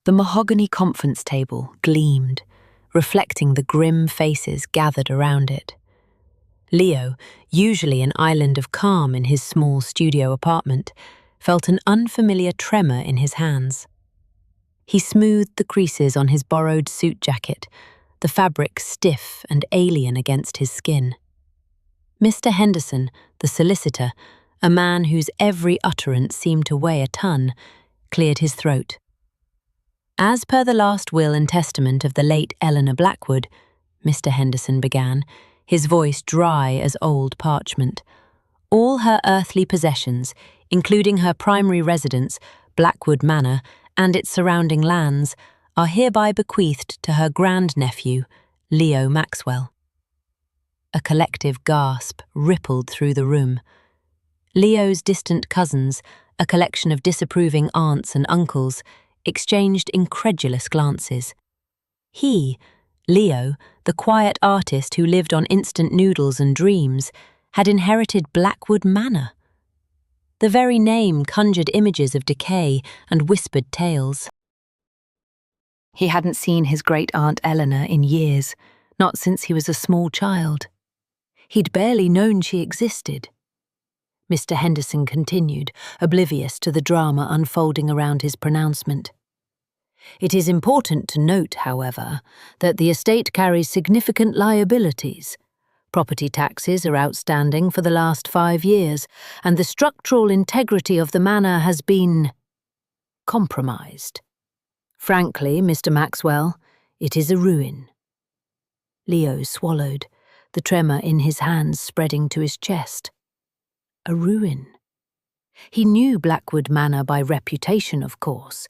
The mahogany conference table gleamed, reflecting the grim faces gathered around it. Leo, usually an island of calm in his small studio apartment, felt an unfamiliar tremor in his hands. He smoothed the creases on his borrowed suit jacket, the fabric stiff and alien against his skin. Mr. Henderson, the solicitor, a man whose every utterance seemed to weigh a ton, cleared his throat. As per the last will and testament of the late Eleanor Blackwood, Mr. Henderson began, his voice dry as old parchment, all her earthly possessions, including her primary residence, Blackwood Manor, and its surrounding lands, are hereby bequeathed to her grandnephew, Leo Maxwell. A collective gasp rippled through the room. Leo's distant cousins, a collection of disapproving aunts and uncles, exchanged incredulous glances. He, Leo, the quiet artist who lived on instant noodles and dreams, had inherited Blackwood Manor. The very name conjured images of decay and whispered tales. He hadn't seen his great-aunt Eleanor in years, not since he was a small child. He'd barely known she existed. Mr. Henderson continued, oblivious to the drama unfolding around his pronouncement. It is important to note, however, that the estate carries significant liabilities. Property taxes are outstanding for the last 5 years, and the structural integrity of the manor has been compromised. Frankly, Mr. Maxwell, it is a ruin. Leo swallowed, the tremor in his hands spreading to his chest. A ruin. He knew Blackwood Manor by reputation, of course.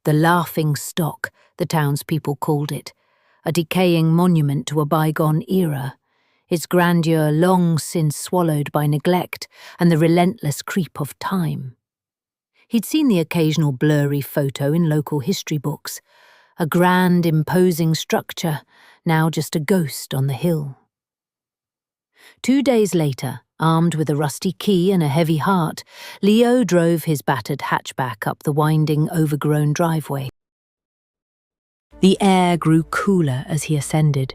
The laughing stock, the townspeople called it, a decaying monument to a bygone era, its grandeur long since swallowed by neglect and the relentless creep of time. He'd seen the occasional blurry photo in local history books, a grand, imposing structure, now just a ghost on the hill. 2 days later, armed with a rusty key and a heavy heart, Leo drove his battered hatchback up the winding, overgrown driveway. The air grew cooler as he ascended,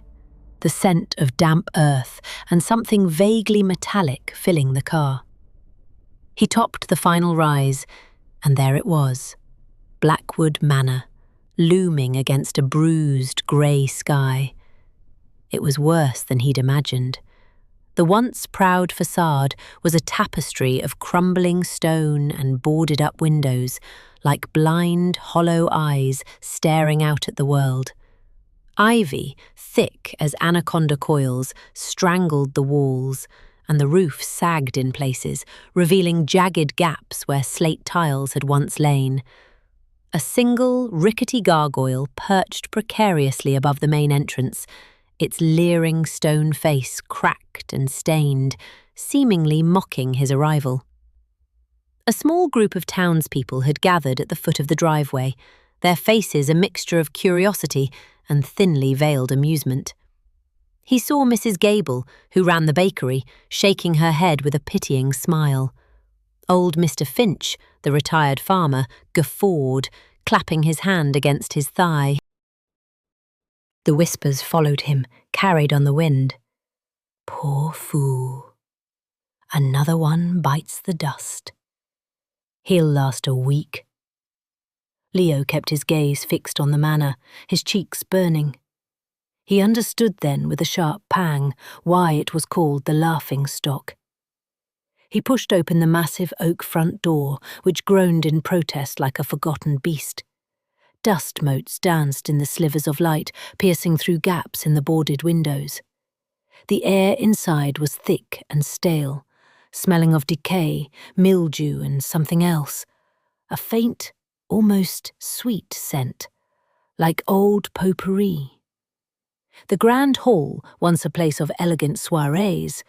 the scent of damp earth and something vaguely metallic filling the car. He topped the final rise, and there it was, Blackwood Manor, looming against a bruised, grey sky. It was worse than he'd imagined. The once proud facade was a tapestry of crumbling stone and boarded-up windows, like blind, hollow eyes staring out at the world. Ivy, thick as anaconda coils, strangled the walls, and the roof sagged in places, revealing jagged gaps where slate tiles had once lain. A single, rickety gargoyle perched precariously above the main entrance, its leering stone face cracked and stained, seemingly mocking his arrival. A small group of townspeople had gathered at the foot of the driveway, their faces a mixture of curiosity and thinly veiled amusement. He saw Mrs. Gable, who ran the bakery, shaking her head with a pitying smile. Old Mr. Finch, the retired farmer, guffawed, clapping his hand against his thigh. The whispers followed him, carried on the wind. Poor fool. Another one bites the dust. He'll last a week. Leo kept his gaze fixed on the manor, his cheeks burning. He understood then, with a sharp pang, why it was called the Laughing Stock. He pushed open the massive oak front door, which groaned in protest like a forgotten beast. Dust motes danced in the slivers of light, piercing through gaps in the boarded windows. The air inside was thick and stale, smelling of decay, mildew and something else. A faint, almost sweet scent, like old potpourri. The grand hall, once a place of elegant soirees,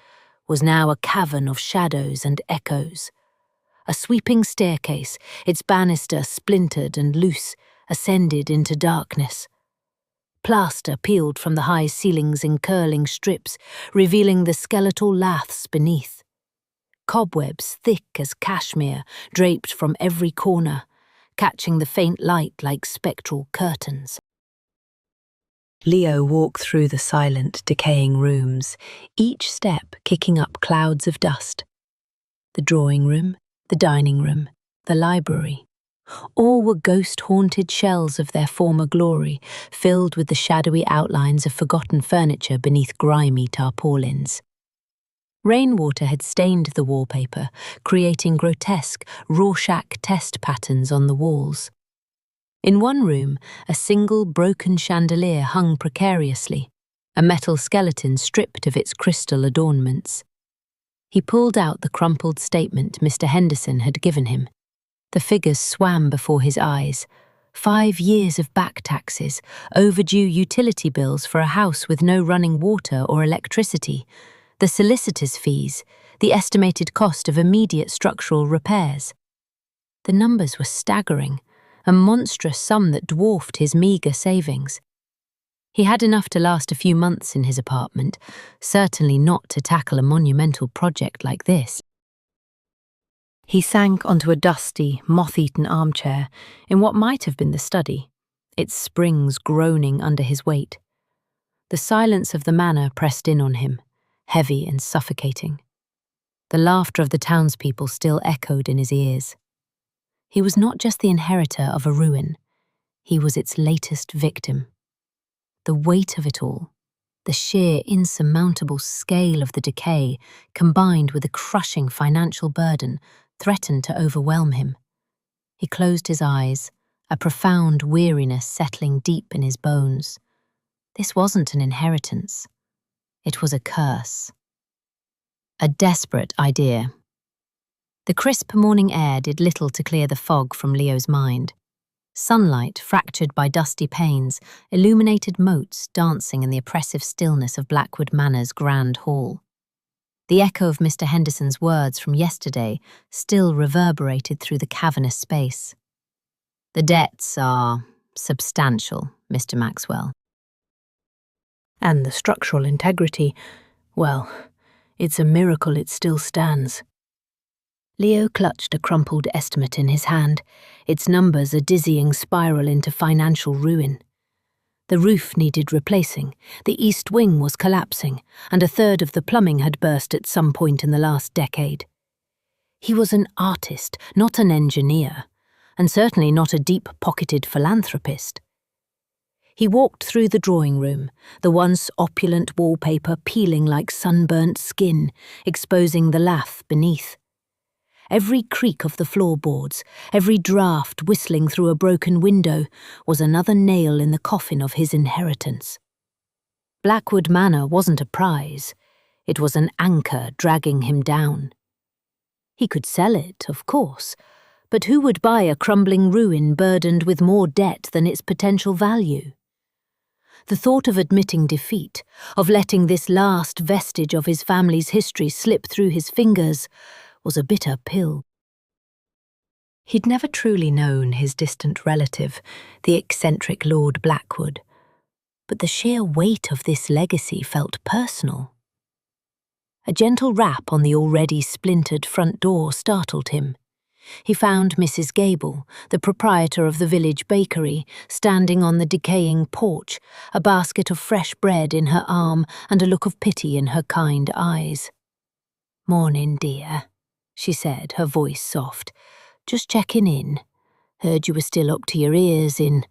was now a cavern of shadows and echoes. A sweeping staircase, its banister splintered and loose, ascended into darkness. Plaster peeled from the high ceilings in curling strips, revealing the skeletal laths beneath. Cobwebs thick as cashmere draped from every corner, catching the faint light like spectral curtains. Leo walked through the silent, decaying rooms, each step kicking up clouds of dust. The drawing room, the dining room, the library. All were ghost-haunted shells of their former glory, filled with the shadowy outlines of forgotten furniture beneath grimy tarpaulins. Rainwater had stained the wallpaper, creating grotesque Rorschach test patterns on the walls. In one room, a single broken chandelier hung precariously, a metal skeleton stripped of its crystal adornments. He pulled out the crumpled statement Mr. Henderson had given him. The figures swam before his eyes. 5 years of back taxes, overdue utility bills for a house with no running water or electricity, the solicitor's fees, the estimated cost of immediate structural repairs. The numbers were staggering, a monstrous sum that dwarfed his meagre savings. He had enough to last a few months in his apartment, certainly not to tackle a monumental project like this. He sank onto a dusty, moth-eaten armchair in what might have been the study, its springs groaning under his weight. The silence of the manor pressed in on him, heavy and suffocating. The laughter of the townspeople still echoed in his ears. He was not just the inheritor of a ruin, he was its latest victim. The weight of it all, the sheer insurmountable scale of the decay, combined with the crushing financial burden, threatened to overwhelm him. He closed his eyes, a profound weariness settling deep in his bones. This wasn't an inheritance. It was a curse. A desperate idea. The crisp morning air did little to clear the fog from Leo's mind. Sunlight, fractured by dusty panes, illuminated motes dancing in the oppressive stillness of Blackwood Manor's grand hall. The echo of Mr. Henderson's words from yesterday still reverberated through the cavernous space. The debts are substantial, Mr. Maxwell. And the structural integrity, well, it's a miracle it still stands. Leo clutched a crumpled estimate in his hand, its numbers a dizzying spiral into financial ruin. The roof needed replacing, the east wing was collapsing, and a third of the plumbing had burst at some point in the last decade. He was an artist, not an engineer, and certainly not a deep-pocketed philanthropist. He walked through the drawing room, the once opulent wallpaper peeling like sunburnt skin, exposing the lath beneath. Every creak of the floorboards, every draught whistling through a broken window, was another nail in the coffin of his inheritance. Blackwood Manor wasn't a prize. It was an anchor dragging him down. He could sell it, of course, but who would buy a crumbling ruin burdened with more debt than its potential value? The thought of admitting defeat, of letting this last vestige of his family's history slip through his fingers, was a bitter pill. He'd never truly known his distant relative, the eccentric Lord Blackwood, but the sheer weight of this legacy felt personal. A gentle rap on the already splintered front door startled him. He found Mrs. Gable, the proprietor of the village bakery, standing on the decaying porch, a basket of fresh bread in her arm and a look of pity in her kind eyes. "Morning, dear," she said, her voice soft. "Just checking in. Heard you were still up to your ears in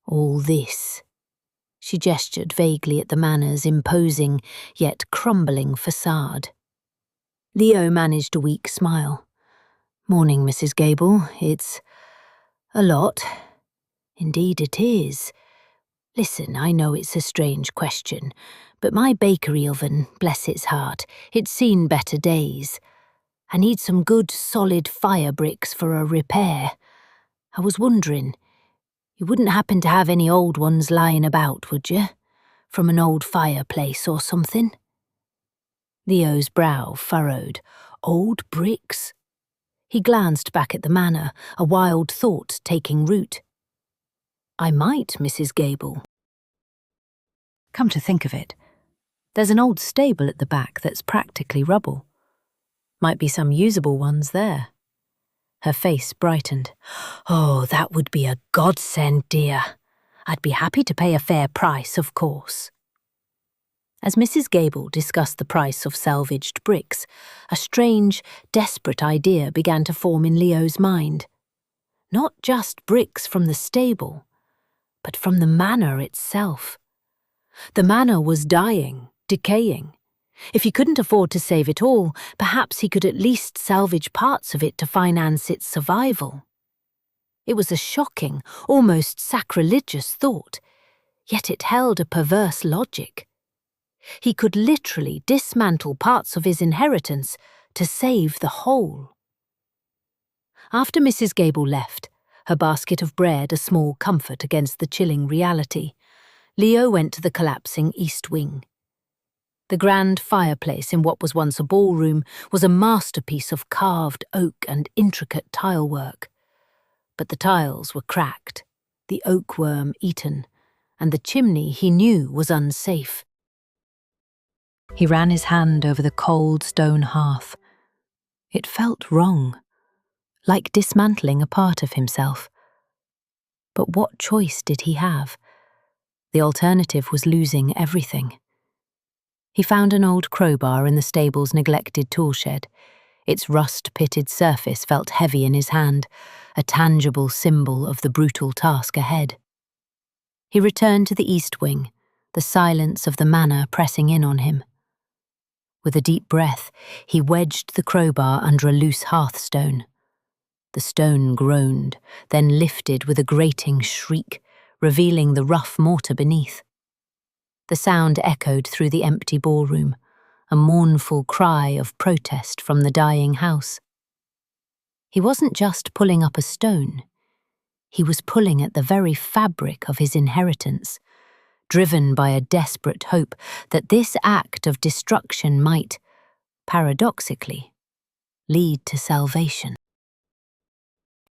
all this." She gestured vaguely at the manor's imposing, yet crumbling facade. Leo managed a weak smile. "Morning, Mrs. Gable. It's a lot. Indeed it is. Listen, I know it's a strange question, but my bakery oven, bless its heart, it's seen better days. I need some good, solid fire bricks for a repair. I was wondering, you wouldn't happen to have any old ones lying about, would you? From an old fireplace or something?" Leo's brow furrowed. Old bricks? He glanced back at the manor, a wild thought taking root. "I might, Mrs. Gable. Come to think of it, there's an old stable at the back that's practically rubble. Might be some usable ones there." Her face brightened. "Oh, that would be a godsend, dear. I'd be happy to pay a fair price, of course." As Mrs. Gable discussed the price of salvaged bricks, a strange, desperate idea began to form in Leo's mind. Not just bricks from the stable, but from the manor itself. The manor was dying, decaying. If he couldn't afford to save it all, perhaps he could at least salvage parts of it to finance its survival. It was a shocking, almost sacrilegious thought, yet it held a perverse logic. He could literally dismantle parts of his inheritance to save the whole. After Mrs. Gable left, her basket of bread a small comfort against the chilling reality, Leo went to the collapsing east wing. The grand fireplace in what was once a ballroom was a masterpiece of carved oak and intricate tilework. But the tiles were cracked, the oak worm eaten, and the chimney he knew was unsafe. He ran his hand over the cold stone hearth. It felt wrong, like dismantling a part of himself. But what choice did he have? The alternative was losing everything. He found an old crowbar in the stable's neglected toolshed. Its rust-pitted surface felt heavy in his hand, a tangible symbol of the brutal task ahead. He returned to the east wing, the silence of the manor pressing in on him. With a deep breath, he wedged the crowbar under a loose hearthstone. The stone groaned, then lifted with a grating shriek, revealing the rough mortar beneath. The sound echoed through the empty ballroom, a mournful cry of protest from the dying house. He wasn't just pulling up a stone. He was pulling at the very fabric of his inheritance, driven by a desperate hope that this act of destruction might, paradoxically, lead to salvation.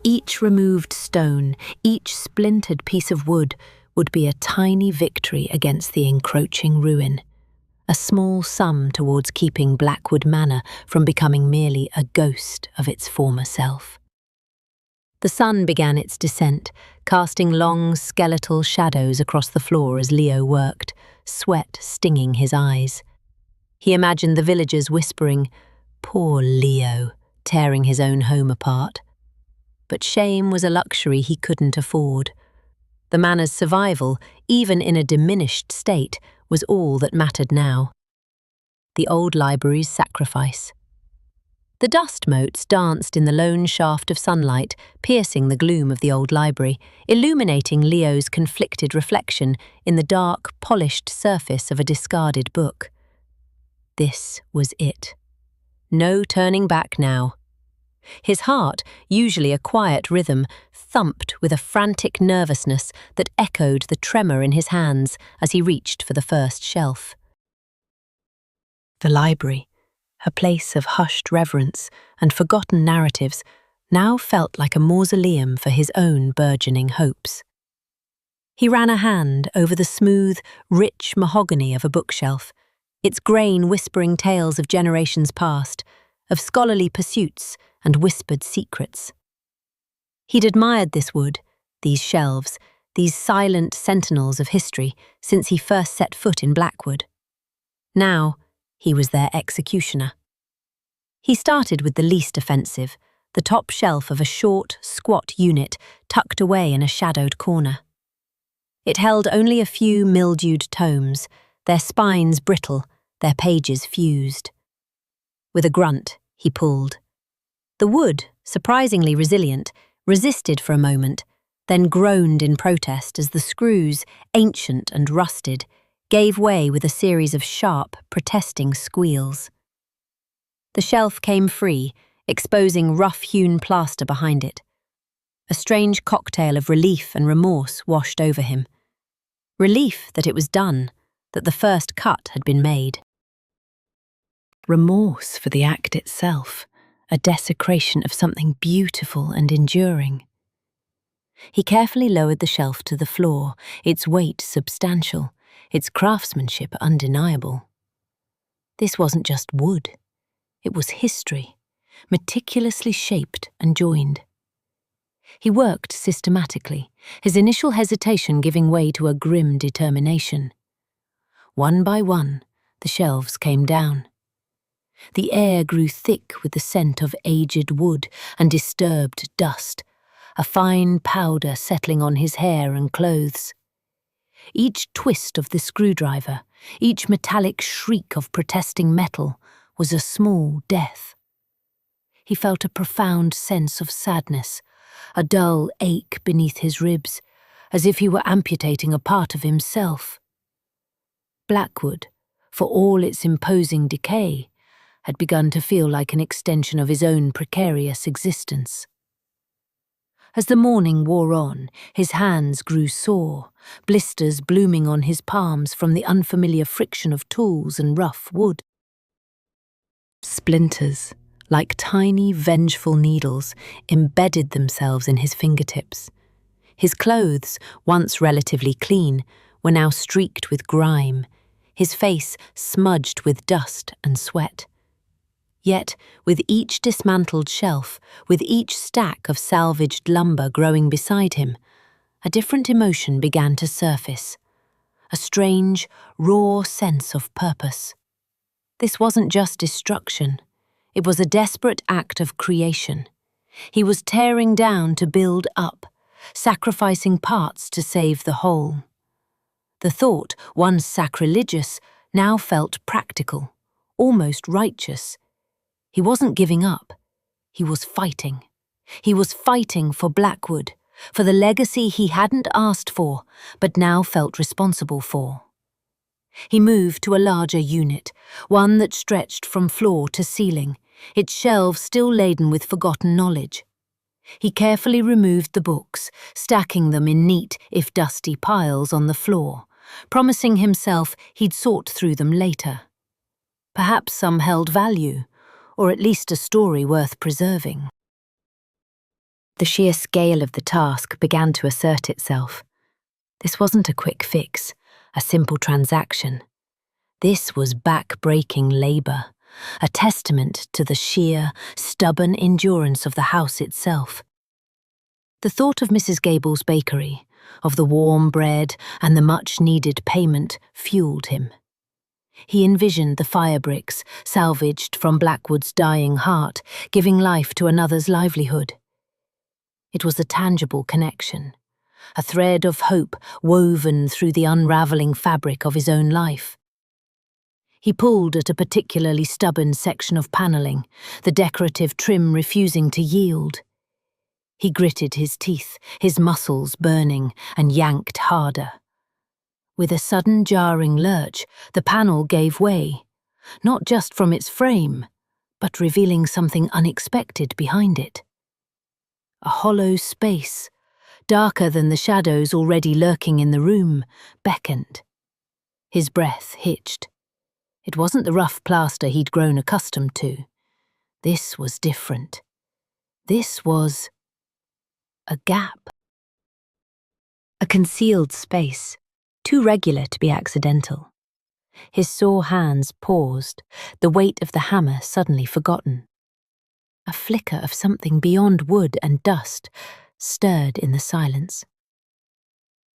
Each removed stone, each splintered piece of wood would be a tiny victory against the encroaching ruin, a small sum towards keeping Blackwood Manor from becoming merely a ghost of its former self. The sun began its descent, casting long, skeletal shadows across the floor as Leo worked, sweat stinging his eyes. He imagined the villagers whispering, "Poor Leo," tearing his own home apart. But shame was a luxury he couldn't afford. The manor's survival, even in a diminished state, was all that mattered now. The old library's sacrifice. The dust motes danced in the lone shaft of sunlight, piercing the gloom of the old library, illuminating Leo's conflicted reflection in the dark, polished surface of a discarded book. This was it. No turning back now. His heart, usually a quiet rhythm, thumped with a frantic nervousness that echoed the tremor in his hands as he reached for the first shelf. The library, a place of hushed reverence and forgotten narratives, now felt like a mausoleum for his own burgeoning hopes. He ran a hand over the smooth, rich mahogany of a bookshelf, its grain whispering tales of generations past, of scholarly pursuits and whispered secrets. He'd admired this wood, these shelves, these silent sentinels of history since he first set foot in Blackwood. Now, he was their executioner. He started with the least offensive, the top shelf of a short, squat unit tucked away in a shadowed corner. It held only a few mildewed tomes, their spines brittle, their pages fused. With a grunt, he pulled. The wood, surprisingly resilient, resisted for a moment, then groaned in protest as the screws, ancient and rusted, gave way with a series of sharp, protesting squeals. The shelf came free, exposing rough-hewn plaster behind it. A strange cocktail of relief and remorse washed over him. Relief that it was done, that the first cut had been made. Remorse for the act itself, a desecration of something beautiful and enduring. He carefully lowered the shelf to the floor, its weight substantial, its craftsmanship undeniable. This wasn't just wood. It was history, meticulously shaped and joined. He worked systematically, his initial hesitation giving way to a grim determination. One by one, the shelves came down. The air grew thick with the scent of aged wood and disturbed dust, a fine powder settling on his hair and clothes. Each twist of the screwdriver, each metallic shriek of protesting metal, was a small death. He felt a profound sense of sadness, a dull ache beneath his ribs, as if he were amputating a part of himself. Blackwood, for all its imposing decay, had begun to feel like an extension of his own precarious existence. As the morning wore on, his hands grew sore, blisters blooming on his palms from the unfamiliar friction of tools and rough wood. Splinters, like tiny, vengeful needles, embedded themselves in his fingertips. His clothes, once relatively clean, were now streaked with grime, his face smudged with dust and sweat. Yet, with each dismantled shelf, with each stack of salvaged lumber growing beside him, a different emotion began to surface. A strange, raw sense of purpose. This wasn't just destruction. It was a desperate act of creation. He was tearing down to build up, sacrificing parts to save the whole. The thought, once sacrilegious, now felt practical, almost righteous. He wasn't giving up. He was fighting. He was fighting for Blackwood, for the legacy he hadn't asked for, but now felt responsible for. He moved to a larger unit, one that stretched from floor to ceiling, its shelves still laden with forgotten knowledge. He carefully removed the books, stacking them in neat, if dusty, piles on the floor, promising himself he'd sort through them later. Perhaps some held value, or at least a story worth preserving. The sheer scale of the task began to assert itself. This wasn't a quick fix, a simple transaction. This was back-breaking labour, a testament to the sheer, stubborn endurance of the house itself. The thought of Mrs. Gable's bakery, of the warm bread and the much-needed payment fueled him. He envisioned the fire bricks, salvaged from Blackwood's dying heart, giving life to another's livelihood. It was a tangible connection, a thread of hope woven through the unravelling fabric of his own life. He pulled at a particularly stubborn section of panelling, the decorative trim refusing to yield. He gritted his teeth, his muscles burning, and yanked harder. With a sudden jarring lurch, the panel gave way, not just from its frame, but revealing something unexpected behind it. A hollow space, darker than the shadows already lurking in the room, beckoned. His breath hitched. It wasn't the rough plaster he'd grown accustomed to. This was different. This was a gap. A concealed space, too regular to be accidental. His sore hands paused, the weight of the hammer suddenly forgotten. A flicker of something beyond wood and dust stirred in the silence.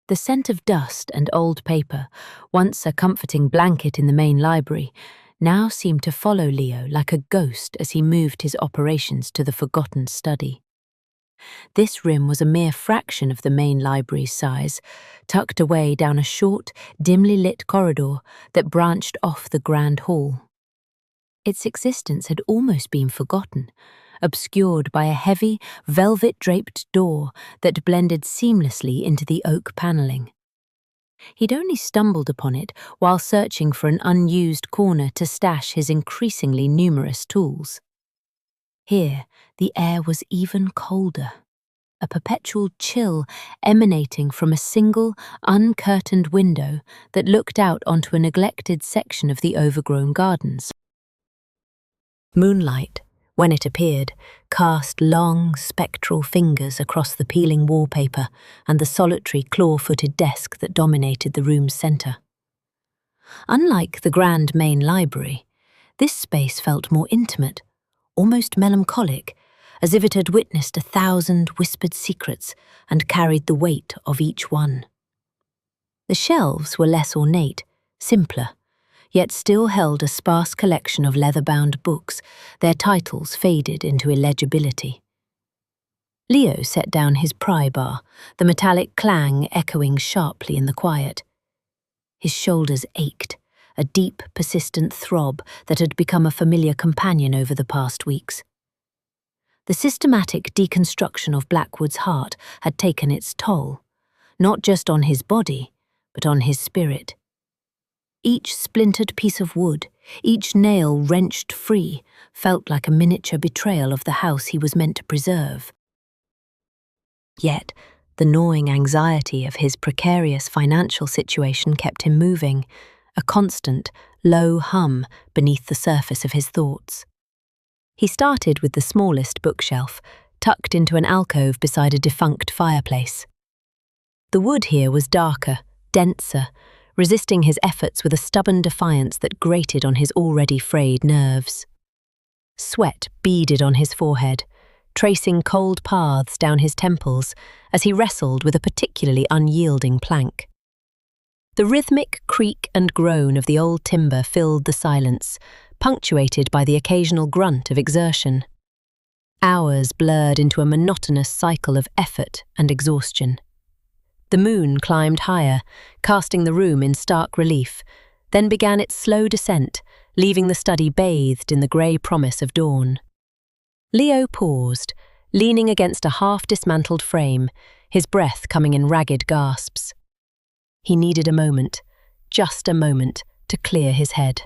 The scent of dust and old paper, once a comforting blanket in the main library, now seemed to follow Leo like a ghost as he moved his operations to the forgotten study. This room was a mere fraction of the main library's size, tucked away down a short, dimly lit corridor that branched off the grand hall. Its existence had almost been forgotten, obscured by a heavy, velvet-draped door that blended seamlessly into the oak panelling. He'd only stumbled upon it while searching for an unused corner to stash his increasingly numerous tools. Here, the air was even colder, a perpetual chill emanating from a single, uncurtained window that looked out onto a neglected section of the overgrown gardens. Moonlight, when it appeared, cast long, spectral fingers across the peeling wallpaper and the solitary claw-footed desk that dominated the room's centre. Unlike the grand main library, this space felt more intimate, almost melancholic, as if it had witnessed 1,000 whispered secrets and carried the weight of each one. The shelves were less ornate, simpler, yet still held a sparse collection of leather-bound books, their titles faded into illegibility. Leo set down his pry bar, the metallic clang echoing sharply in the quiet. His shoulders ached, a deep, persistent throb that had become a familiar companion over the past weeks. The systematic deconstruction of Blackwood's heart had taken its toll, not just on his body, but on his spirit. Each splintered piece of wood, each nail wrenched free, felt like a miniature betrayal of the house he was meant to preserve. Yet, the gnawing anxiety of his precarious financial situation kept him moving, a constant, low hum beneath the surface of his thoughts. He started with the smallest bookshelf, tucked into an alcove beside a defunct fireplace. The wood here was darker, denser, resisting his efforts with a stubborn defiance that grated on his already frayed nerves. Sweat beaded on his forehead, tracing cold paths down his temples as he wrestled with a particularly unyielding plank. The rhythmic creak and groan of the old timber filled the silence, punctuated by the occasional grunt of exertion. Hours blurred into a monotonous cycle of effort and exhaustion. The moon climbed higher, casting the room in stark relief, then began its slow descent, leaving the study bathed in the grey promise of dawn. Leo paused, leaning against a half-dismantled frame, his breath coming in ragged gasps. He needed a moment, just a moment, to clear his head.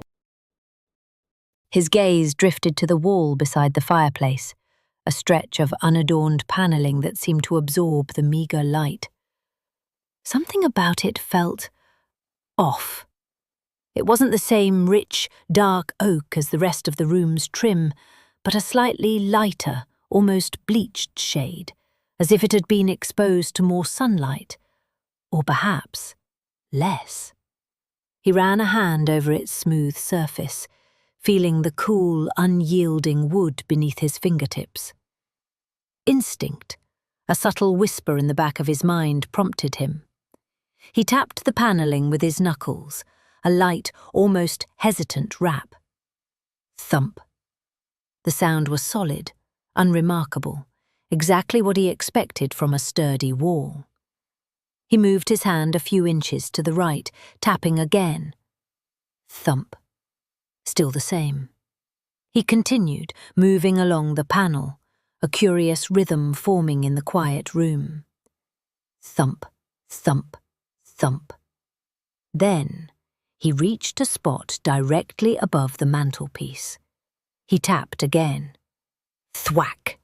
His gaze drifted to the wall beside the fireplace, a stretch of unadorned panelling that seemed to absorb the meagre light. Something about it felt off. It wasn't the same rich, dark oak as the rest of the room's trim, but a slightly lighter, almost bleached shade, as if it had been exposed to more sunlight, or perhaps less. He ran a hand over its smooth surface, feeling the cool, unyielding wood beneath his fingertips. Instinct, a subtle whisper in the back of his mind, prompted him. He tapped the panelling with his knuckles, a light, almost hesitant rap. Thump. The sound was solid, unremarkable, exactly what he expected from a sturdy wall. He moved his hand a few inches to the right, tapping again. Thump. Still the same. He continued, moving along the panel, a curious rhythm forming in the quiet room. Thump, thump, thump. Then, he reached a spot directly above the mantelpiece. He tapped again. Thwack.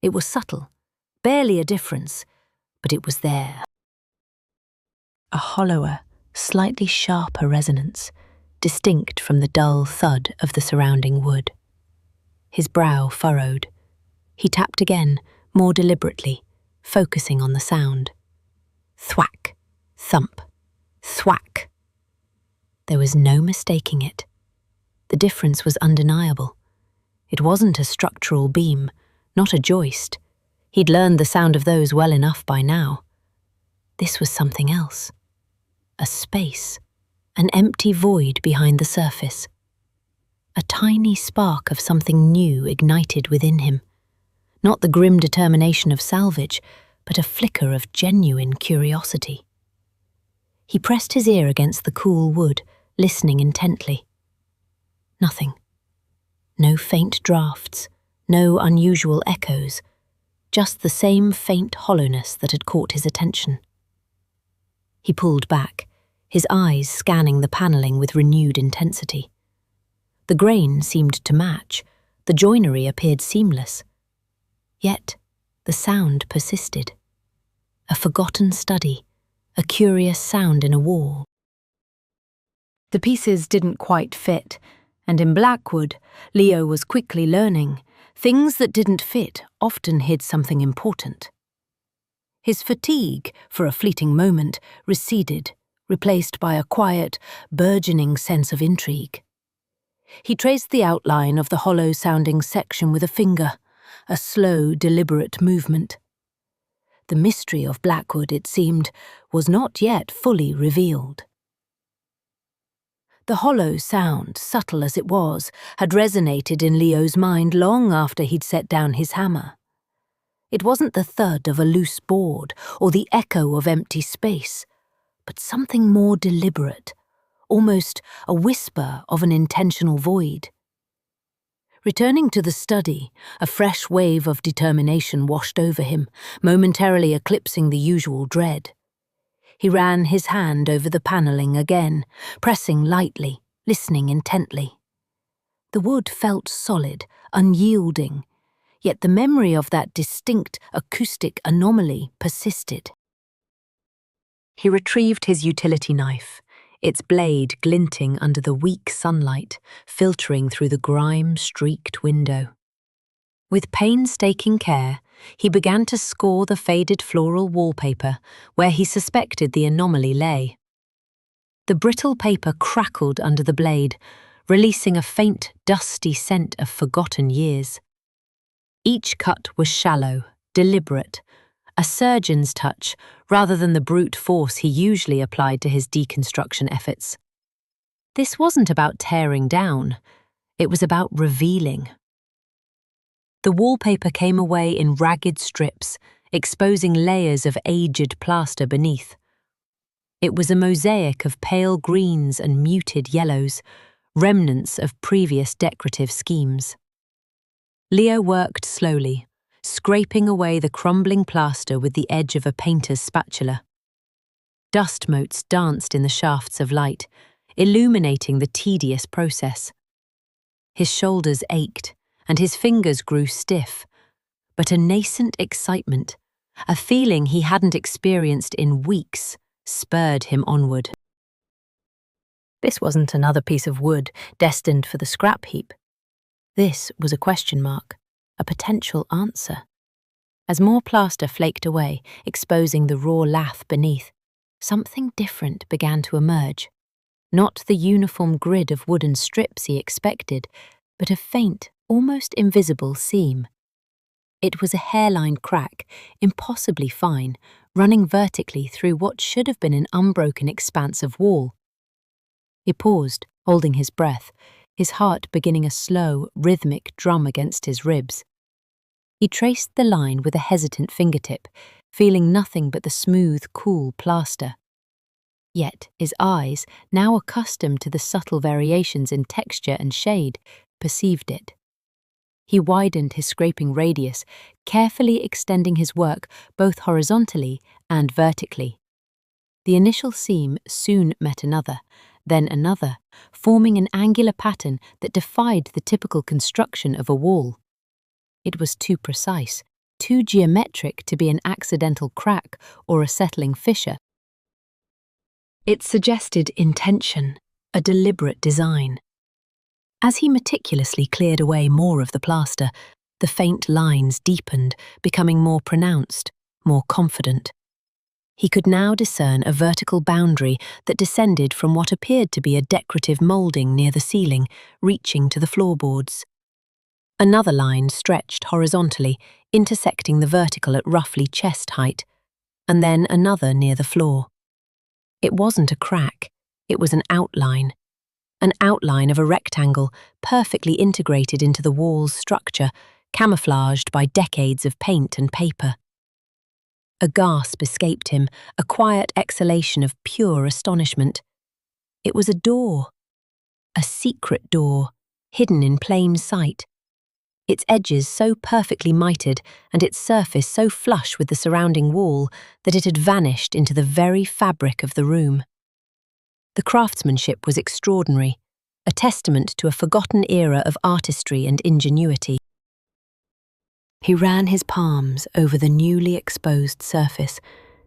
It was subtle, barely a difference, but it was there. A hollower, slightly sharper resonance, distinct from the dull thud of the surrounding wood. His brow furrowed. He tapped again, more deliberately, focusing on the sound. Thwack, thump, thwack. There was no mistaking it. The difference was undeniable. It wasn't a structural beam, not a joist. He'd learned the sound of those well enough by now. This was something else. A space, an empty void behind the surface. A tiny spark of something new ignited within him. Not the grim determination of salvage, but a flicker of genuine curiosity. He pressed his ear against the cool wood, listening intently. Nothing. No faint drafts, no unusual echoes, just the same faint hollowness that had caught his attention. He pulled back, his eyes scanning the panelling with renewed intensity. The grain seemed to match, the joinery appeared seamless. Yet, the sound persisted. A forgotten study, a curious sound in a wall. The pieces didn't quite fit, and in Blackwood, Leo was quickly learning, things that didn't fit often hid something important. His fatigue, for a fleeting moment, receded, replaced by a quiet, burgeoning sense of intrigue. He traced the outline of the hollow-sounding section with a finger, a slow, deliberate movement. The mystery of Blackwood, it seemed, was not yet fully revealed. The hollow sound, subtle as it was, had resonated in Leo's mind long after he'd set down his hammer. It wasn't the thud of a loose board or the echo of empty space, but something more deliberate, almost a whisper of an intentional void. Returning to the study, a fresh wave of determination washed over him, momentarily eclipsing the usual dread. He ran his hand over the panelling again, pressing lightly, listening intently. The wood felt solid, unyielding, yet the memory of that distinct acoustic anomaly persisted. He retrieved his utility knife, its blade glinting under the weak sunlight, filtering through the grime-streaked window. With painstaking care, he began to score the faded floral wallpaper where he suspected the anomaly lay. The brittle paper crackled under the blade, releasing a faint, dusty scent of forgotten years. Each cut was shallow, deliberate, a surgeon's touch rather than the brute force he usually applied to his deconstruction efforts. This wasn't about tearing down, it was about revealing. The wallpaper came away in ragged strips, exposing layers of aged plaster beneath. It was a mosaic of pale greens and muted yellows, remnants of previous decorative schemes. Leo worked slowly, scraping away the crumbling plaster with the edge of a painter's spatula. Dust motes danced in the shafts of light, illuminating the tedious process. His shoulders ached, and his fingers grew stiff, but a nascent excitement, a feeling he hadn't experienced in weeks, spurred him onward. This wasn't another piece of wood destined for the scrap heap. This was a question mark, a potential answer. As more plaster flaked away, exposing the raw lath beneath, something different began to emerge. Not the uniform grid of wooden strips he expected, but a faint, almost invisible seam. It was a hairline crack, impossibly fine, running vertically through what should have been an unbroken expanse of wall. He paused, holding his breath, his heart beginning a slow, rhythmic drum against his ribs. He traced the line with a hesitant fingertip, feeling nothing but the smooth, cool plaster. Yet his eyes, now accustomed to the subtle variations in texture and shade, perceived it. He widened his scraping radius, carefully extending his work both horizontally and vertically. The initial seam soon met another, then another, forming an angular pattern that defied the typical construction of a wall. It was too precise, too geometric to be an accidental crack or a settling fissure. It suggested intention, a deliberate design. As he meticulously cleared away more of the plaster, the faint lines deepened, becoming more pronounced, more confident. He could now discern a vertical boundary that descended from what appeared to be a decorative moulding near the ceiling, reaching to the floorboards. Another line stretched horizontally, intersecting the vertical at roughly chest height, and then another near the floor. It wasn't a crack, it was an outline of a rectangle perfectly integrated into the wall's structure, camouflaged by decades of paint and paper. A gasp escaped him, a quiet exhalation of pure astonishment. It was a door. A secret door, hidden in plain sight. Its edges so perfectly mitered and its surface so flush with the surrounding wall that it had vanished into the very fabric of the room. The craftsmanship was extraordinary, a testament to a forgotten era of artistry and ingenuity. He ran his palms over the newly exposed surface,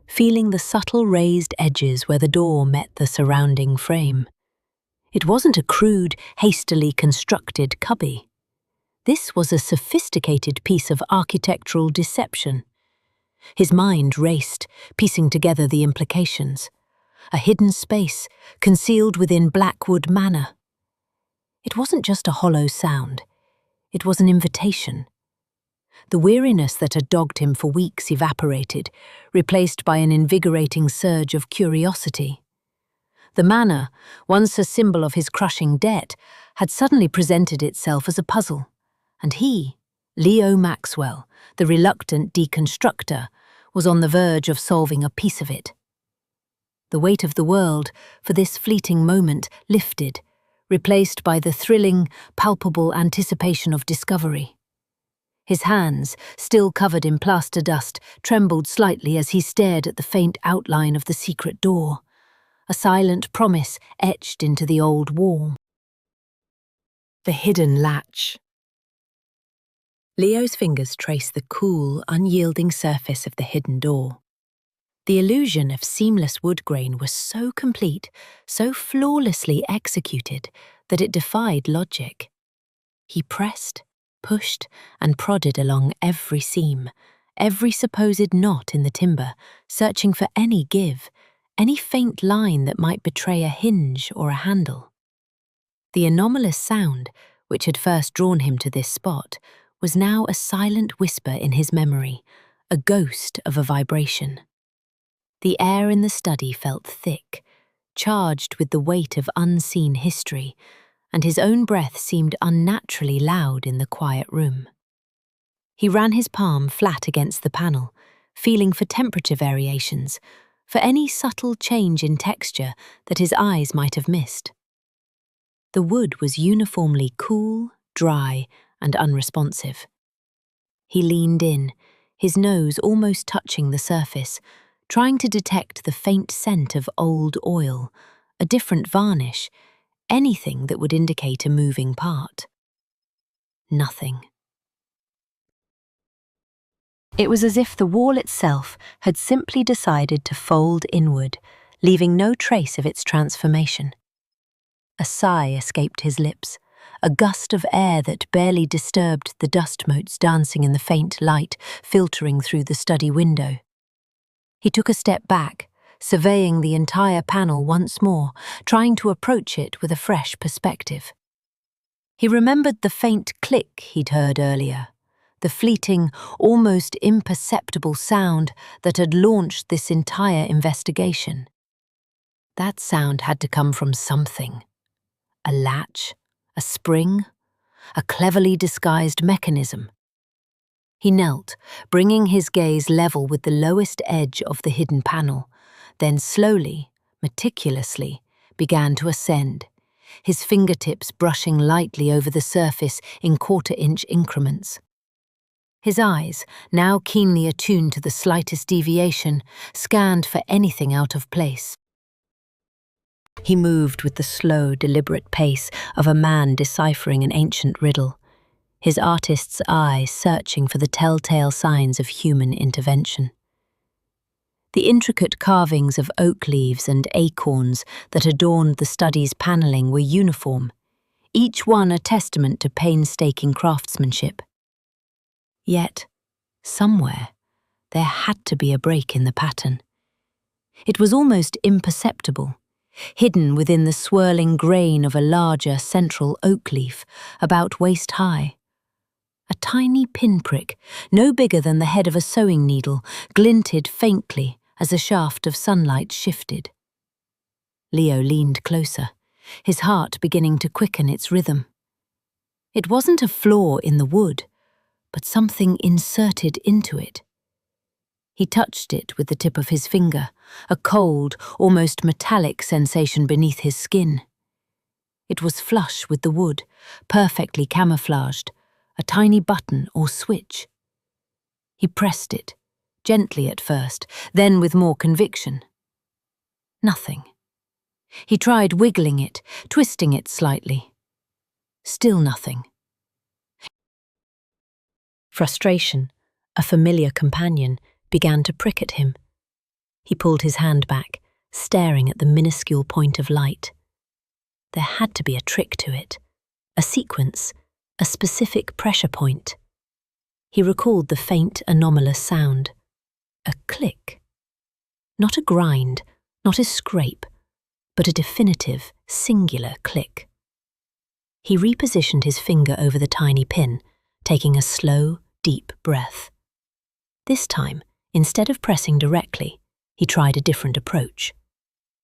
feeling the subtle raised edges where the door met the surrounding frame. It wasn't a crude, hastily constructed cubby. This was a sophisticated piece of architectural deception. His mind raced, piecing together the implications. A hidden space, concealed within Blackwood Manor. It wasn't just a hollow sound. It was an invitation. The weariness that had dogged him for weeks evaporated, replaced by an invigorating surge of curiosity. The manor, once a symbol of his crushing debt, had suddenly presented itself as a puzzle, and he, Leo Maxwell, the reluctant deconstructor, was on the verge of solving a piece of it. The weight of the world, for this fleeting moment, lifted, replaced by the thrilling, palpable anticipation of discovery. His hands, still covered in plaster dust, trembled slightly as he stared at the faint outline of the secret door, a silent promise etched into the old wall. The hidden latch. Leo's fingers traced the cool, unyielding surface of the hidden door. The illusion of seamless wood grain was so complete, so flawlessly executed, that it defied logic. He pressed, pushed, and prodded along every seam, every supposed knot in the timber, searching for any give, any faint line that might betray a hinge or a handle. The anomalous sound, which had first drawn him to this spot, was now a silent whisper in his memory, a ghost of a vibration. The air in the study felt thick, charged with the weight of unseen history, and his own breath seemed unnaturally loud in the quiet room. He ran his palm flat against the panel, feeling for temperature variations, for any subtle change in texture that his eyes might have missed. The wood was uniformly cool, dry, and unresponsive. He leaned in, his nose almost touching the surface, trying to detect the faint scent of old oil, a different varnish, anything that would indicate a moving part. Nothing. It was as if the wall itself had simply decided to fold inward, leaving no trace of its transformation. A sigh escaped his lips, a gust of air that barely disturbed the dust motes dancing in the faint light filtering through the study window. He took a step back, surveying the entire panel once more, trying to approach it with a fresh perspective. He remembered the faint click he'd heard earlier, the fleeting, almost imperceptible sound that had launched this entire investigation. That sound had to come from something. A latch, a spring, a cleverly disguised mechanism. He knelt, bringing his gaze level with the lowest edge of the hidden panel, then slowly, meticulously, began to ascend, his fingertips brushing lightly over the surface in quarter-inch increments. His eyes, now keenly attuned to the slightest deviation, scanned for anything out of place. He moved with the slow, deliberate pace of a man deciphering an ancient riddle, his artist's eye searching for the telltale signs of human intervention. The intricate carvings of oak leaves and acorns that adorned the study's panelling were uniform, each one a testament to painstaking craftsmanship. Yet, somewhere, there had to be a break in the pattern. It was almost imperceptible, hidden within the swirling grain of a larger central oak leaf, about waist-high. A tiny pinprick, no bigger than the head of a sewing needle, glinted faintly as a shaft of sunlight shifted. Leo leaned closer, his heart beginning to quicken its rhythm. It wasn't a flaw in the wood, but something inserted into it. He touched it with the tip of his finger, a cold, almost metallic sensation beneath his skin. It was flush with the wood, perfectly camouflaged, a tiny button or switch. He pressed it, gently at first, then with more conviction. Nothing. He tried wiggling it, twisting it slightly. Still nothing. Frustration, a familiar companion, began to prick at him. He pulled his hand back, staring at the minuscule point of light. There had to be a trick to it, a sequence, a specific pressure point. He recalled the faint, anomalous sound. A click. Not a grind, not a scrape, but a definitive, singular click. He repositioned his finger over the tiny pin, taking a slow, deep breath. This time, instead of pressing directly, he tried a different approach.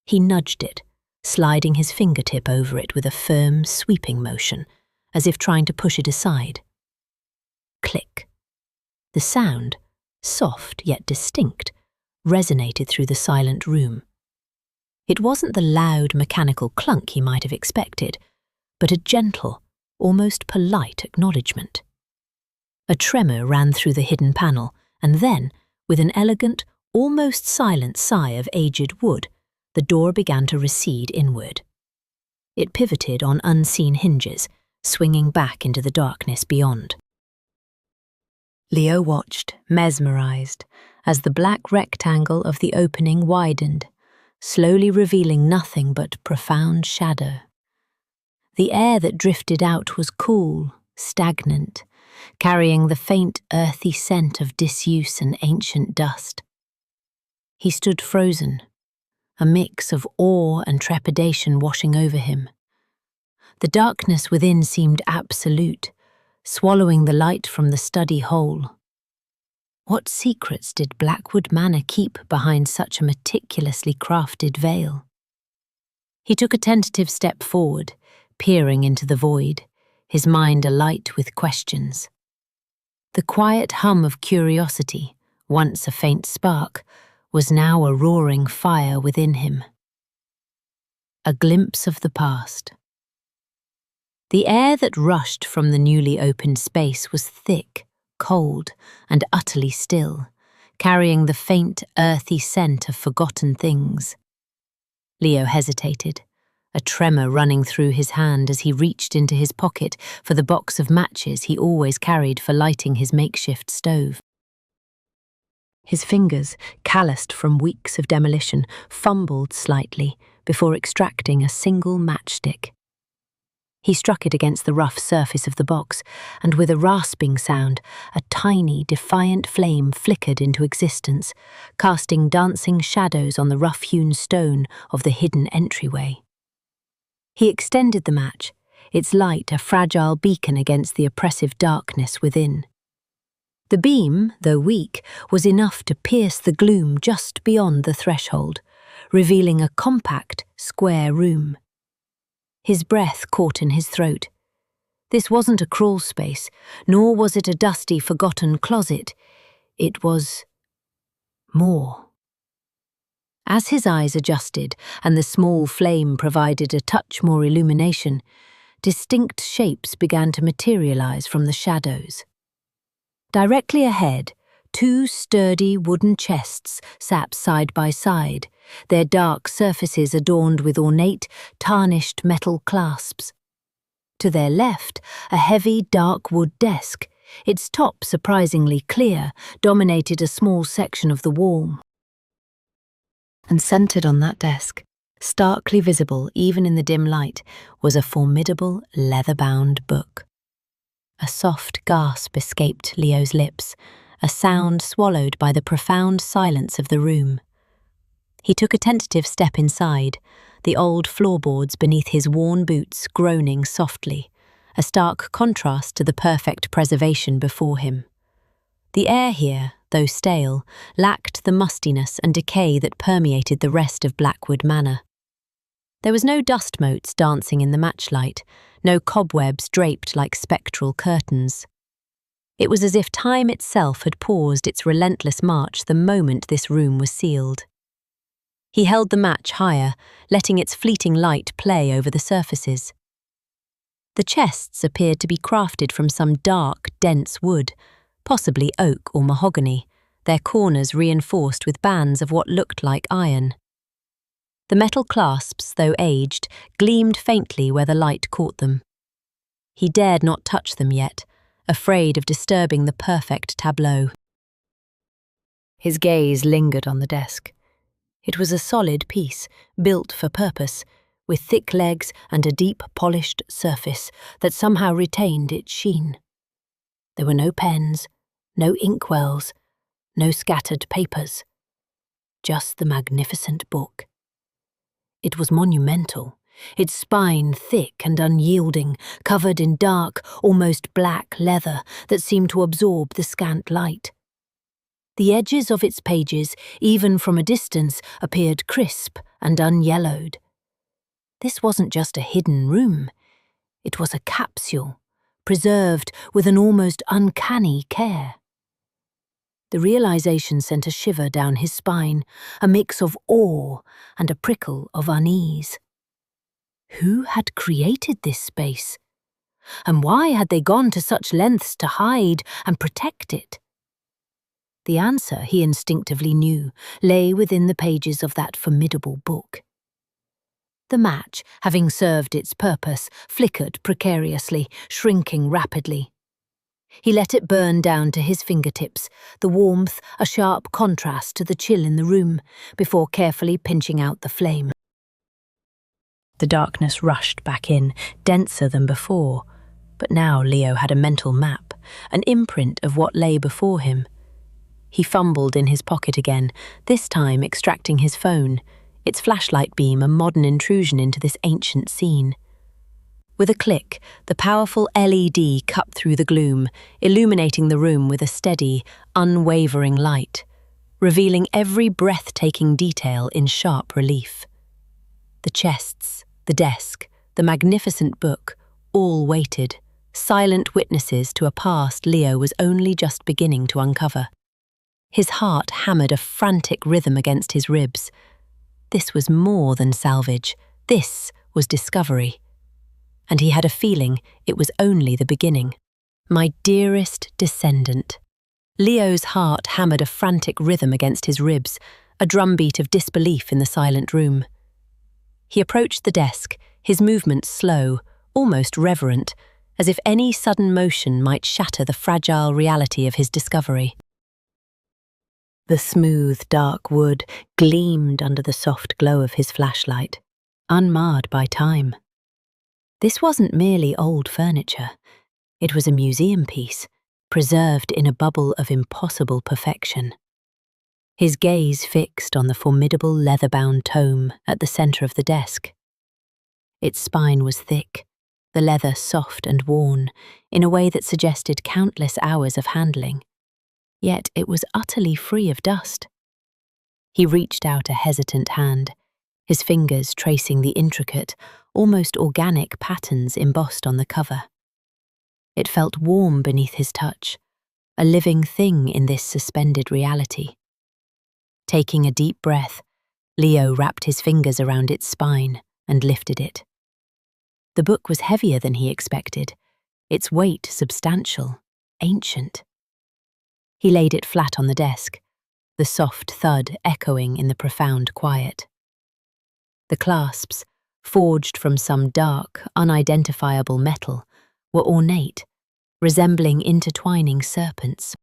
He nudged it, sliding his fingertip over it with a firm, sweeping motion, as if trying to push it aside. Click. The sound, soft yet distinct, resonated through the silent room. It wasn't the loud, mechanical clunk he might have expected, but a gentle, almost polite acknowledgement. A tremor ran through the hidden panel, and then, with an elegant, almost silent sigh of aged wood, the door began to recede inward. It pivoted on unseen hinges, swinging back into the darkness beyond. Leo watched, mesmerized, as the black rectangle of the opening widened, slowly revealing nothing but profound shadow. The air that drifted out was cool, stagnant, carrying the faint, earthy scent of disuse and ancient dust. He stood frozen, a mix of awe and trepidation washing over him. The darkness within seemed absolute, swallowing the light from the study whole. What secrets did Blackwood Manor keep behind such a meticulously crafted veil? He took a tentative step forward, peering into the void, his mind alight with questions. The quiet hum of curiosity, once a faint spark, was now a roaring fire within him. A glimpse of the past. The air that rushed from the newly opened space was thick, cold, and utterly still, carrying the faint, earthy scent of forgotten things. Leo hesitated, a tremor running through his hand as he reached into his pocket for the box of matches he always carried for lighting his makeshift stove. His fingers, calloused from weeks of demolition, fumbled slightly before extracting a single matchstick. He struck it against the rough surface of the box, and with a rasping sound, a tiny, defiant flame flickered into existence, casting dancing shadows on the rough-hewn stone of the hidden entryway. He extended the match, its light a fragile beacon against the oppressive darkness within. The beam, though weak, was enough to pierce the gloom just beyond the threshold, revealing a compact, square room. His breath caught in his throat. This wasn't a crawl space, nor was it a dusty, forgotten closet. It was more. As his eyes adjusted and the small flame provided a touch more illumination, distinct shapes began to materialize from the shadows. Directly ahead, two sturdy wooden chests sat side by side, their dark surfaces adorned with ornate, tarnished metal clasps. To their left, a heavy, dark wood desk, its top surprisingly clear, dominated a small section of the wall. And centered on that desk, starkly visible even in the dim light, was a formidable, leather-bound book. A soft gasp escaped Leo's lips, a sound swallowed by the profound silence of the room. He took a tentative step inside, the old floorboards beneath his worn boots groaning softly, a stark contrast to the perfect preservation before him. The air here, though stale, lacked the mustiness and decay that permeated the rest of Blackwood Manor. There was no dust motes dancing in the matchlight, no cobwebs draped like spectral curtains. It was as if time itself had paused its relentless march the moment this room was sealed. He held the match higher, letting its fleeting light play over the surfaces. The chests appeared to be crafted from some dark, dense wood, possibly oak or mahogany, their corners reinforced with bands of what looked like iron. The metal clasps, though aged, gleamed faintly where the light caught them. He dared not touch them yet, afraid of disturbing the perfect tableau. His gaze lingered on the desk. It was a solid piece, built for purpose, with thick legs and a deep, polished surface that somehow retained its sheen. There were no pens, no inkwells, no scattered papers. Just the magnificent book. It was monumental, its spine thick and unyielding, covered in dark, almost black leather that seemed to absorb the scant light. The edges of its pages, even from a distance, appeared crisp and unyellowed. This wasn't just a hidden room. It was a capsule, preserved with an almost uncanny care. The realization sent a shiver down his spine, a mix of awe and a prickle of unease. Who had created this space? And why had they gone to such lengths to hide and protect it? The answer, he instinctively knew, lay within the pages of that formidable book. The match, having served its purpose, flickered precariously, shrinking rapidly. He let it burn down to his fingertips, the warmth a sharp contrast to the chill in the room, before carefully pinching out the flame. The darkness rushed back in, denser than before, but now Leo had a mental map, an imprint of what lay before him. He fumbled in his pocket again, this time extracting his phone, its flashlight beam a modern intrusion into this ancient scene. With a click, the powerful LED cut through the gloom, illuminating the room with a steady, unwavering light, revealing every breathtaking detail in sharp relief. The chests, the desk, the magnificent book, all waited, silent witnesses to a past Leo was only just beginning to uncover. His heart hammered a frantic rhythm against his ribs. This was more than salvage. This was discovery. And he had a feeling it was only the beginning. My dearest descendant. Leo's heart hammered a frantic rhythm against his ribs, a drumbeat of disbelief in the silent room. He approached the desk, his movements slow, almost reverent, as if any sudden motion might shatter the fragile reality of his discovery. The smooth, dark wood gleamed under the soft glow of his flashlight, unmarred by time. This wasn't merely old furniture. It was a museum piece, preserved in a bubble of impossible perfection. His gaze fixed on the formidable leather-bound tome at the center of the desk. Its spine was thick, the leather soft and worn, in a way that suggested countless hours of handling. Yet it was utterly free of dust. He reached out a hesitant hand, his fingers tracing the intricate, almost organic patterns embossed on the cover. It felt warm beneath his touch, a living thing in this suspended reality. Taking a deep breath, Leo wrapped his fingers around its spine and lifted it. The book was heavier than he expected, its weight substantial, ancient. He laid it flat on the desk, the soft thud echoing in the profound quiet. The clasps, forged from some dark, unidentifiable metal, were ornate, resembling intertwining serpents.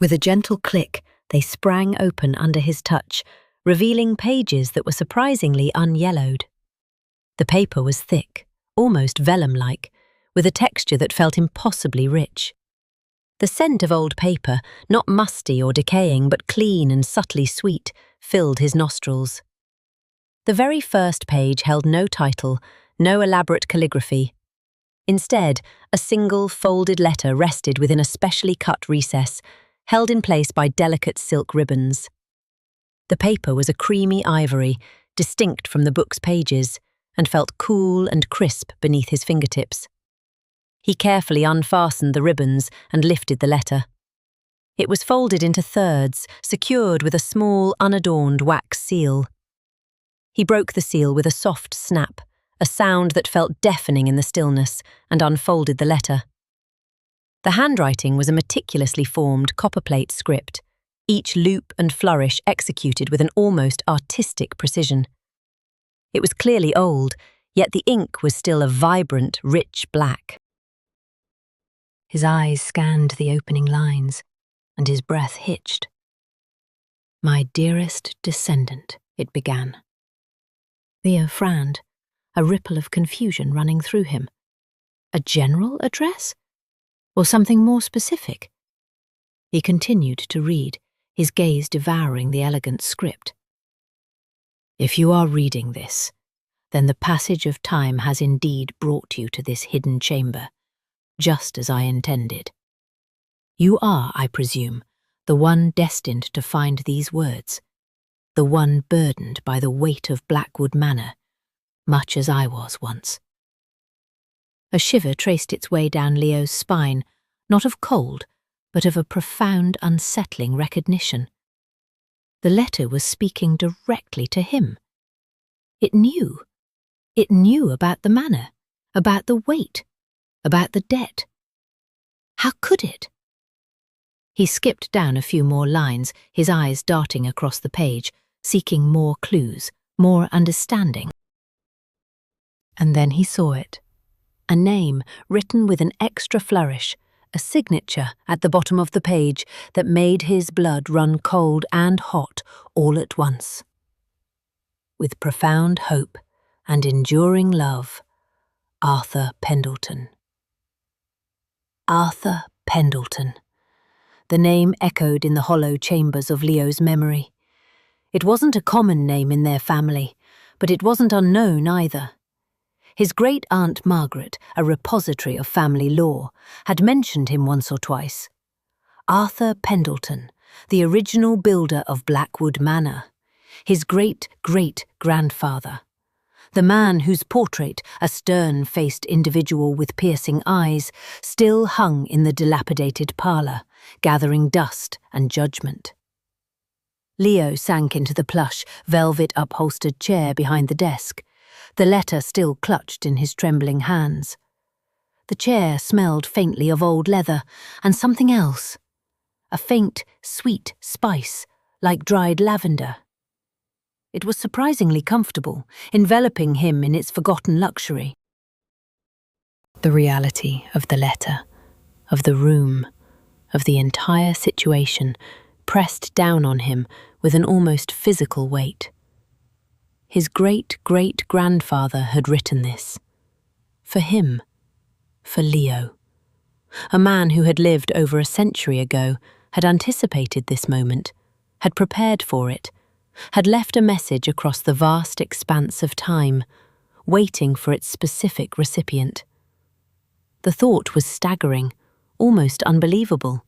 With a gentle click, they sprang open under his touch, revealing pages that were surprisingly unyellowed. The paper was thick, almost vellum-like, with a texture that felt impossibly rich. The scent of old paper, not musty or decaying but clean and subtly sweet, filled his nostrils. The very first page held no title, no elaborate calligraphy. Instead, a single folded letter rested within a specially cut recess, held in place by delicate silk ribbons. The paper was a creamy ivory, distinct from the book's pages, and felt cool and crisp beneath his fingertips. He carefully unfastened the ribbons and lifted the letter. It was folded into thirds, secured with a small, unadorned wax seal. He broke the seal with a soft snap, a sound that felt deafening in the stillness, and unfolded the letter. The handwriting was a meticulously formed copperplate script, each loop and flourish executed with an almost artistic precision. It was clearly old, yet the ink was still a vibrant, rich black. His eyes scanned the opening lines, and his breath hitched. "My dearest descendant," it began. Leo frowned, a ripple of confusion running through him. A general address? Or something more specific? He continued to read, his gaze devouring the elegant script. "If you are reading this, then the passage of time has indeed brought you to this hidden chamber, just as I intended. You are, I presume, the one destined to find these words, the one burdened by the weight of Blackwood Manor, much as I was once. A shiver traced its way down Leo's spine, not of cold, but of a profound, unsettling recognition. The letter was speaking directly to him. It knew. It knew about the manor, about the weight, about the debt. How could it? He skipped down a few more lines, his eyes darting across the page, seeking more clues, more understanding. And then he saw it. A name written with an extra flourish, a signature at the bottom of the page that made his blood run cold and hot all at once. With profound hope and enduring love, Arthur Pendleton. Arthur Pendleton. The name echoed in the hollow chambers of Leo's memory. It wasn't a common name in their family, but it wasn't unknown either. His great-aunt Margaret, a repository of family lore, had mentioned him once or twice. Arthur Pendleton, the original builder of Blackwood Manor, his great-great-grandfather, the man whose portrait, a stern-faced individual with piercing eyes, still hung in the dilapidated parlour, gathering dust and judgment. Leo sank into the plush, velvet-upholstered chair behind the desk, the letter still clutched in his trembling hands. The chair smelled faintly of old leather and something else, a faint, sweet spice, like dried lavender. It was surprisingly comfortable, enveloping him in its forgotten luxury. The reality of the letter, of the room, of the entire situation pressed down on him with an almost physical weight. His great-great-grandfather had written this. For him. For Leo. A man who had lived over a century ago had anticipated this moment, had prepared for it, had left a message across the vast expanse of time, waiting for its specific recipient. The thought was staggering, almost unbelievable.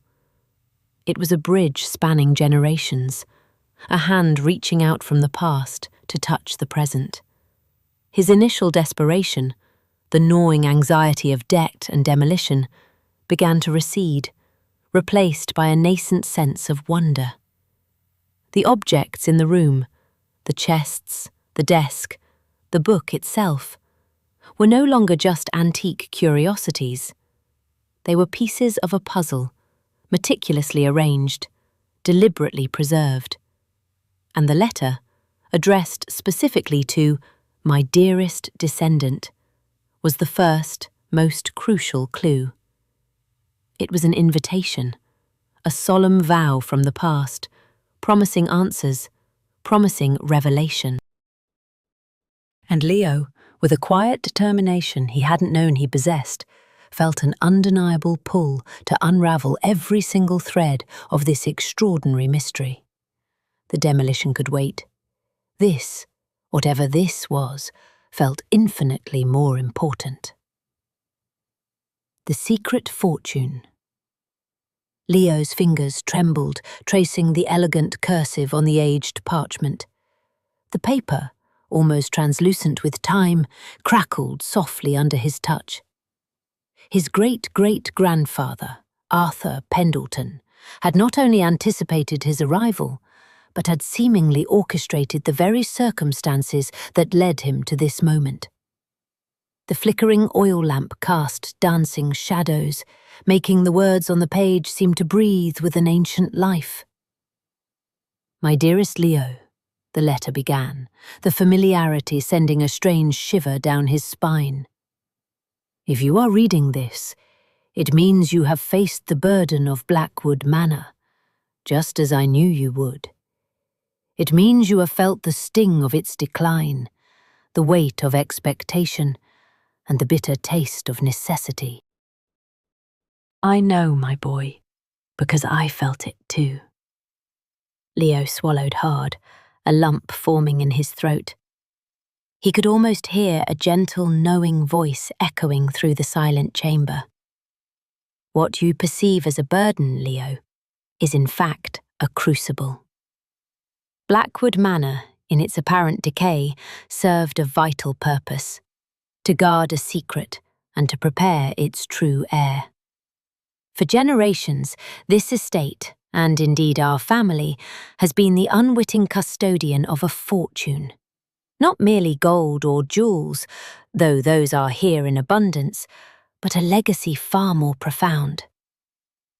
It was a bridge spanning generations, a hand reaching out from the past to touch the present. His initial desperation, the gnawing anxiety of debt and demolition, began to recede, replaced by a nascent sense of wonder. The objects in the room, the chests, the desk, the book itself, were no longer just antique curiosities. They were pieces of a puzzle, meticulously arranged, deliberately preserved. And the letter, addressed specifically to "my dearest descendant," was the first, most crucial clue. It was an invitation, a solemn vow from the past, promising answers, promising revelation. And Leo, with a quiet determination he hadn't known he possessed, felt an undeniable pull to unravel every single thread of this extraordinary mystery. The demolition could wait. This, whatever this was, felt infinitely more important. The secret fortune. Leo's fingers trembled, tracing the elegant cursive on the aged parchment. The paper, almost translucent with time, crackled softly under his touch. His great-great-grandfather, Arthur Pendleton, had not only anticipated his arrival, but had seemingly orchestrated the very circumstances that led him to this moment. The flickering oil lamp cast dancing shadows, making the words on the page seem to breathe with an ancient life. "My dearest Leo," the letter began, the familiarity sending a strange shiver down his spine. "If you are reading this, it means you have faced the burden of Blackwood Manor, just as I knew you would. It means you have felt the sting of its decline, the weight of expectation, and the bitter taste of necessity. I know, my boy, because I felt it too." Leo swallowed hard, a lump forming in his throat. He could almost hear a gentle, knowing voice echoing through the silent chamber. What you perceive as a burden, Leo, is in fact a crucible. Blackwood Manor, in its apparent decay, served a vital purpose: to guard a secret and to prepare its true heir. For generations, this estate, and indeed our family, has been the unwitting custodian of a fortune. Not merely gold or jewels, though those are here in abundance, but a legacy far more profound.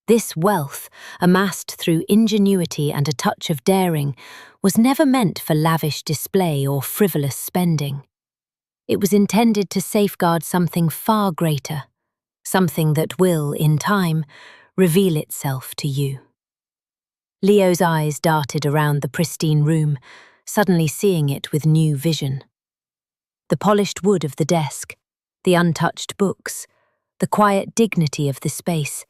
This wealth, amassed through ingenuity and a touch of daring, was never meant for lavish display or frivolous spending. It was intended to safeguard something far greater, something that will, in time, reveal itself to you. Leo's eyes darted around the pristine room, suddenly seeing it with new vision. The polished wood of the desk, the untouched books, the quiet dignity of the space.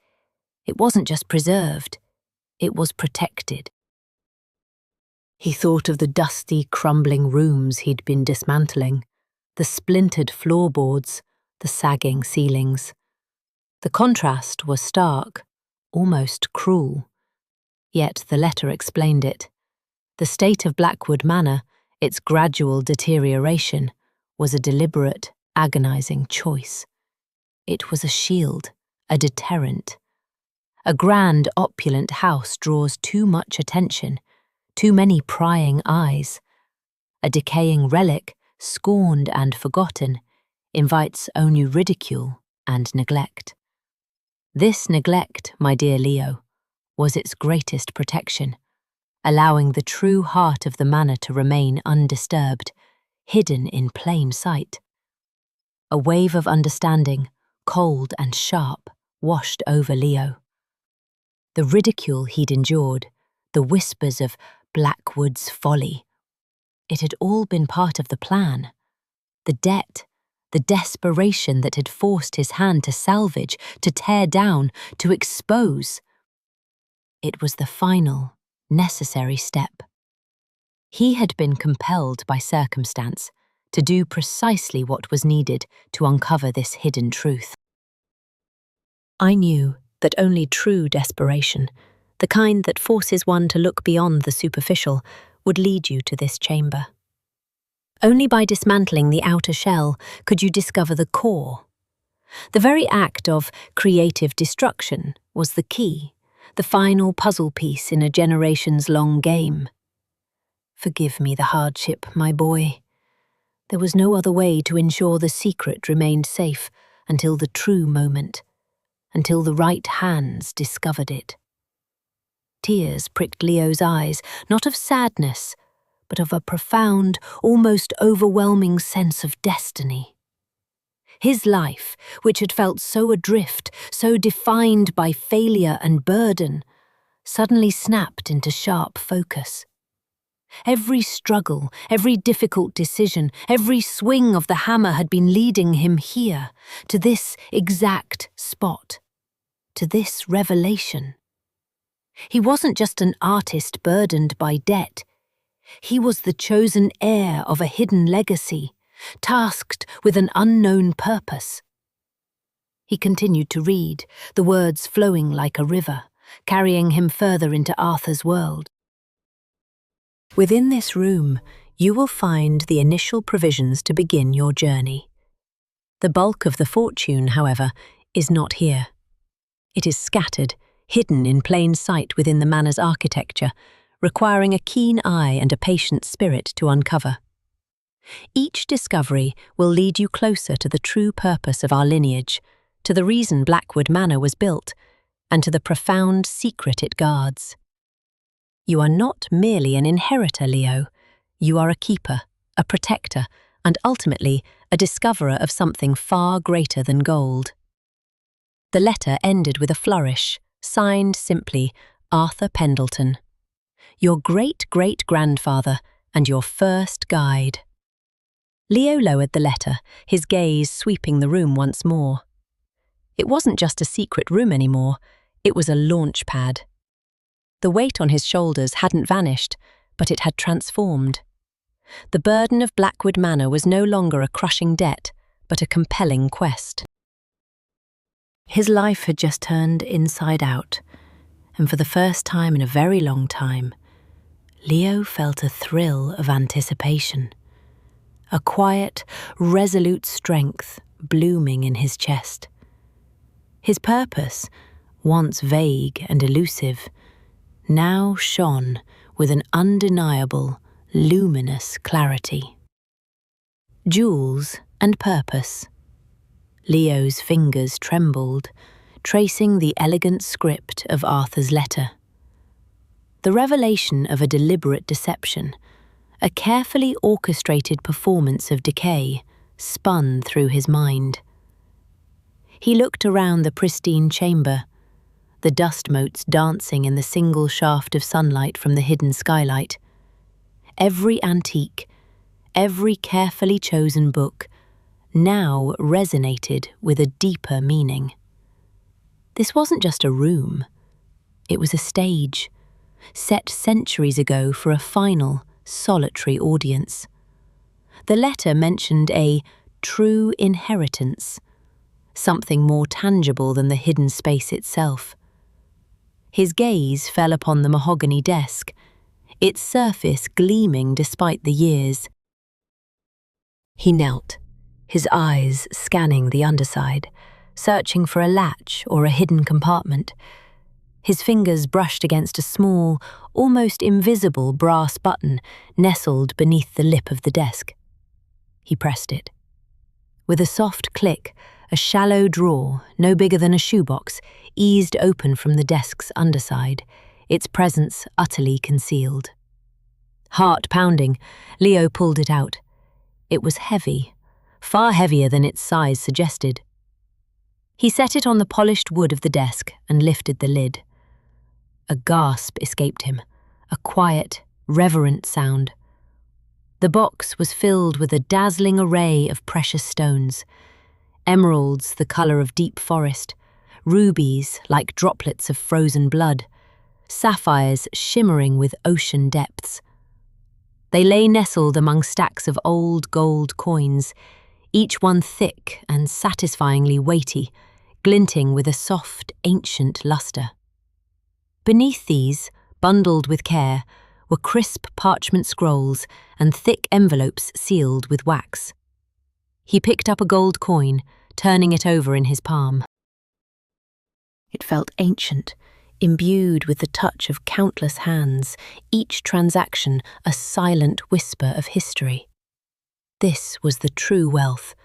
It wasn't just preserved, it was protected. He thought of the dusty, crumbling rooms he'd been dismantling, the splintered floorboards, the sagging ceilings. The contrast was stark, almost cruel. Yet the letter explained it. The state of Blackwood Manor, its gradual deterioration, was a deliberate, agonizing choice. It was a shield, a deterrent. A grand, opulent house draws too much attention, too many prying eyes. A decaying relic, scorned and forgotten, invites only ridicule and neglect. This neglect, my dear Leo, was its greatest protection, allowing the true heart of the manor to remain undisturbed, hidden in plain sight. A wave of understanding, cold and sharp, washed over Leo. The ridicule he'd endured, the whispers of Blackwood's folly. It had all been part of the plan. The debt, the desperation that had forced his hand to salvage, to tear down, to expose. It was the final, necessary step. He had been compelled by circumstance to do precisely what was needed to uncover this hidden truth. I knew that only true desperation, the kind that forces one to look beyond the superficial, would lead you to this chamber. Only by dismantling the outer shell could you discover the core. The very act of creative destruction was the key, the final puzzle piece in a generations-long game. Forgive me the hardship, my boy. There was no other way to ensure the secret remained safe until the true moment, until the right hands discovered it. Tears pricked Leo's eyes, not of sadness, but of a profound, almost overwhelming sense of destiny. His life, which had felt so adrift, so defined by failure and burden, suddenly snapped into sharp focus. Every struggle, every difficult decision, every swing of the hammer had been leading him here, to this exact spot, to this revelation. He wasn't just an artist burdened by debt. He was the chosen heir of a hidden legacy, tasked with an unknown purpose. He continued to read, the words flowing like a river, carrying him further into Arthur's world. Within this room, you will find the initial provisions to begin your journey. The bulk of the fortune, however, is not here. It is scattered, hidden in plain sight within the manor's architecture, requiring a keen eye and a patient spirit to uncover. Each discovery will lead you closer to the true purpose of our lineage, to the reason Blackwood Manor was built, and to the profound secret it guards. You are not merely an inheritor, Leo. You are a keeper, a protector, and ultimately a discoverer of something far greater than gold. The letter ended with a flourish, signed simply, Arthur Pendleton. Your great-great-grandfather and your first guide. Leo lowered the letter, his gaze sweeping the room once more. It wasn't just a secret room anymore, it was a launch pad. The weight on his shoulders hadn't vanished, but it had transformed. The burden of Blackwood Manor was no longer a crushing debt, but a compelling quest. His life had just turned inside out, and for the first time in a very long time, Leo felt a thrill of anticipation. A quiet, resolute strength blooming in his chest. His purpose, once vague and elusive, now shone with an undeniable, luminous clarity. Jewels and purpose. Leo's fingers trembled, tracing the elegant script of Arthur's letter. The revelation of a deliberate deception, a carefully orchestrated performance of decay, spun through his mind. He looked around the pristine chamber, the dust motes dancing in the single shaft of sunlight from the hidden skylight. Every antique, every carefully chosen book, now resonated with a deeper meaning. This wasn't just a room. It was a stage, set centuries ago for a final, solitary audience. The letter mentioned a true inheritance, something more tangible than the hidden space itself. His gaze fell upon the mahogany desk, its surface gleaming despite the years. He knelt, his eyes scanning the underside, searching for a latch or a hidden compartment. His fingers brushed against a small, almost invisible brass button nestled beneath the lip of the desk. He pressed it. With a soft click, a shallow drawer, no bigger than a shoebox, eased open from the desk's underside, its presence utterly concealed. Heart pounding, Leo pulled it out. It was heavy, far heavier than its size suggested. He set it on the polished wood of the desk and lifted the lid. A gasp escaped him, a quiet, reverent sound. The box was filled with a dazzling array of precious stones. Emeralds the colour of deep forest, rubies like droplets of frozen blood, sapphires shimmering with ocean depths. They lay nestled among stacks of old gold coins, each one thick and satisfyingly weighty, glinting with a soft, ancient lustre. Beneath these, bundled with care, were crisp parchment scrolls and thick envelopes sealed with wax. He picked up a gold coin, turning it over in his palm. It felt ancient, imbued with the touch of countless hands, each transaction a silent whisper of history. This was the true wealth,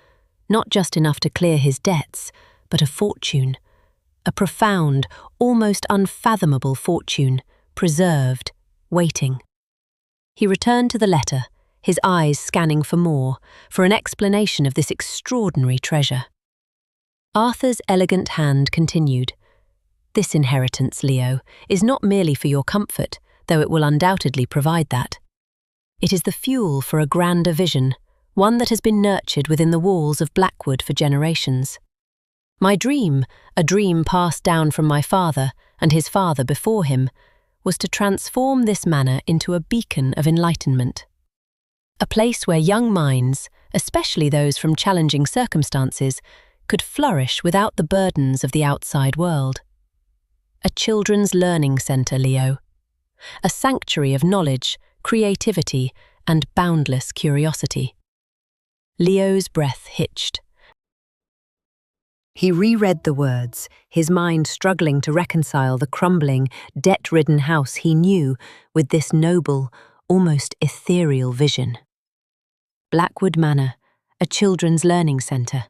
not just enough to clear his debts, but a fortune, a profound, almost unfathomable fortune, preserved, waiting. He returned to the letter, his eyes scanning for more, for an explanation of this extraordinary treasure. Arthur's elegant hand continued. This inheritance, Leo, is not merely for your comfort, though it will undoubtedly provide that. It is the fuel for a grander vision, one that has been nurtured within the walls of Blackwood for generations. My dream, a dream passed down from my father and his father before him, was to transform this manor into a beacon of enlightenment. A place where young minds, especially those from challenging circumstances, could flourish without the burdens of the outside world. A children's learning centre, Leo. A sanctuary of knowledge, creativity, and boundless curiosity. Leo's breath hitched. He reread the words, his mind struggling to reconcile the crumbling, debt-ridden house he knew with this noble, almost ethereal vision. Blackwood Manor, a children's learning centre.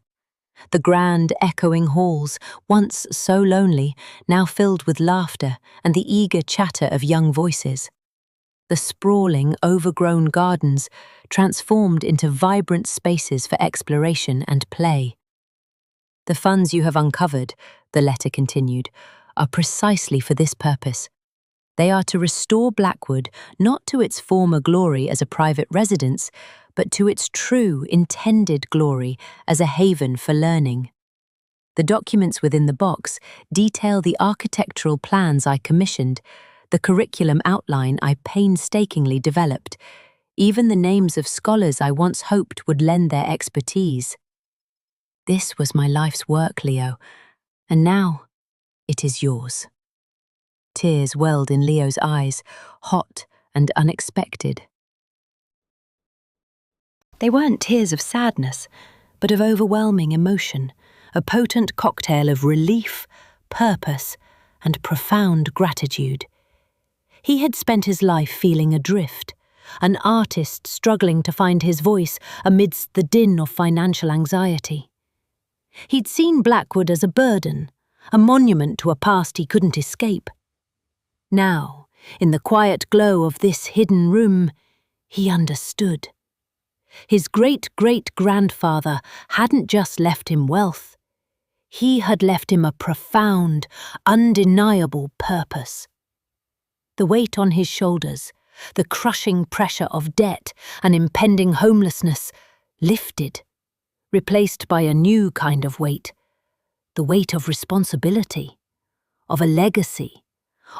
The grand, echoing halls, once so lonely, now filled with laughter and the eager chatter of young voices. The sprawling, overgrown gardens transformed into vibrant spaces for exploration and play. The funds you have uncovered, the letter continued, are precisely for this purpose. They are to restore Blackwood not to its former glory as a private residence, but to its true, intended glory as a haven for learning. The documents within the box detail the architectural plans I commissioned, the curriculum outline I painstakingly developed, even the names of scholars I once hoped would lend their expertise. This was my life's work, Leo, and now it is yours. Tears welled in Leo's eyes, hot and unexpected. They weren't tears of sadness, but of overwhelming emotion, a potent cocktail of relief, purpose, and profound gratitude. He had spent his life feeling adrift, an artist struggling to find his voice amidst the din of financial anxiety. He'd seen Blackwood as a burden, a monument to a past he couldn't escape. Now, in the quiet glow of this hidden room, he understood. His great-great-grandfather hadn't just left him wealth. He had left him a profound, undeniable purpose. The weight on his shoulders, the crushing pressure of debt and impending homelessness, lifted, replaced by a new kind of weight, the weight of responsibility, of a legacy,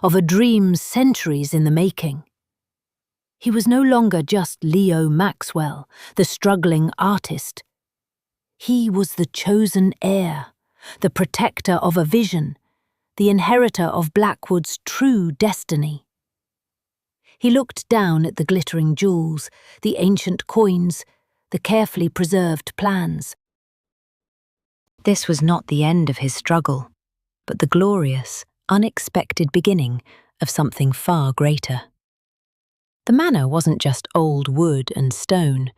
of a dream centuries in the making. He was no longer just Leo Maxwell, the struggling artist. He was the chosen heir, the protector of a vision, the inheritor of Blackwood's true destiny. He looked down at the glittering jewels, the ancient coins, the carefully preserved plans. This was not the end of his struggle, but the glorious, unexpected beginning of something far greater. The manor wasn't just old wood and stone.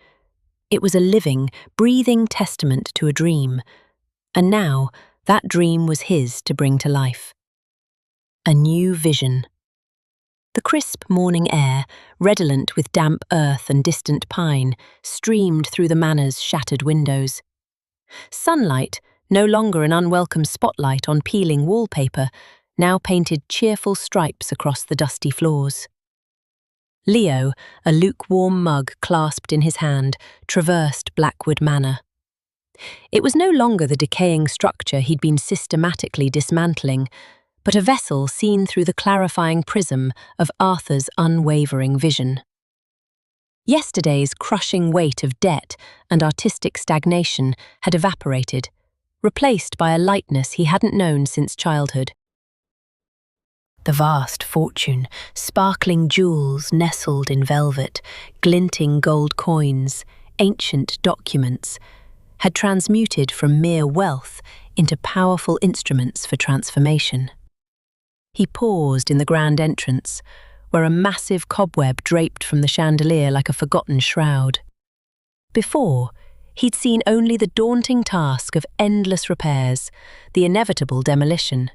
It was a living, breathing testament to a dream, and now that dream was his to bring to life. A new vision. The crisp morning air, redolent with damp earth and distant pine, streamed through the manor's shattered windows. Sunlight, no longer an unwelcome spotlight on peeling wallpaper, now painted cheerful stripes across the dusty floors. Leo, a lukewarm mug clasped in his hand, traversed Blackwood Manor. It was no longer the decaying structure he'd been systematically dismantling, but a vessel seen through the clarifying prism of Arthur's unwavering vision. Yesterday's crushing weight of debt and artistic stagnation had evaporated, replaced by a lightness he hadn't known since childhood. The vast fortune, sparkling jewels nestled in velvet, glinting gold coins, ancient documents, had transmuted from mere wealth into powerful instruments for transformation. He paused in the grand entrance, where a massive cobweb draped from the chandelier like a forgotten shroud. Before, he'd seen only the daunting task of endless repairs, the inevitable demolition.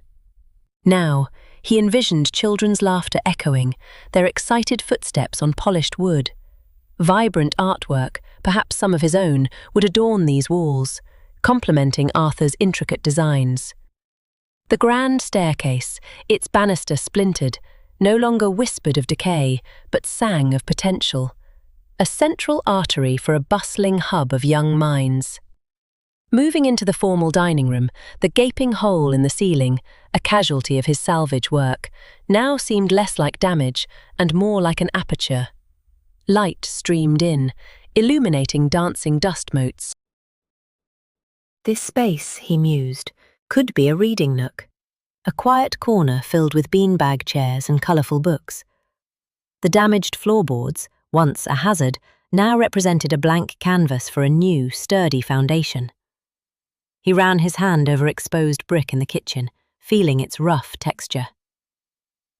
Now, he envisioned children's laughter echoing, their excited footsteps on polished wood. Vibrant artwork, perhaps some of his own, would adorn these walls, complementing Arthur's intricate designs. The grand staircase, its banister splintered, no longer whispered of decay, but sang of potential. A central artery for a bustling hub of young minds. Moving into the formal dining room, the gaping hole in the ceiling, a casualty of his salvage work, now seemed less like damage and more like an aperture. Light streamed in, illuminating dancing dust motes. This space, he mused, could be a reading nook, a quiet corner filled with beanbag chairs and colourful books. The damaged floorboards, once a hazard, now represented a blank canvas for a new, sturdy foundation. He ran his hand over exposed brick in the kitchen, feeling its rough texture.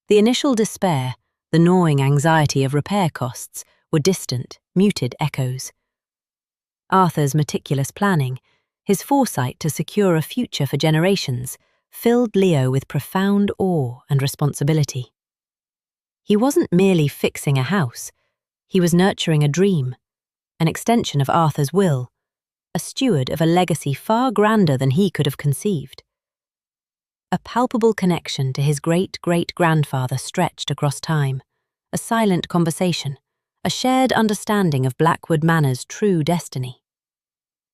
The initial despair, the gnawing anxiety of repair costs, were distant, muted echoes. Arthur's meticulous planning, his foresight to secure a future for generations, filled Leo with profound awe and responsibility. He wasn't merely fixing a house, he was nurturing a dream, an extension of Arthur's will, a steward of a legacy far grander than he could have conceived. A palpable connection to his great-great-grandfather stretched across time, a silent conversation, a shared understanding of Blackwood Manor's true destiny.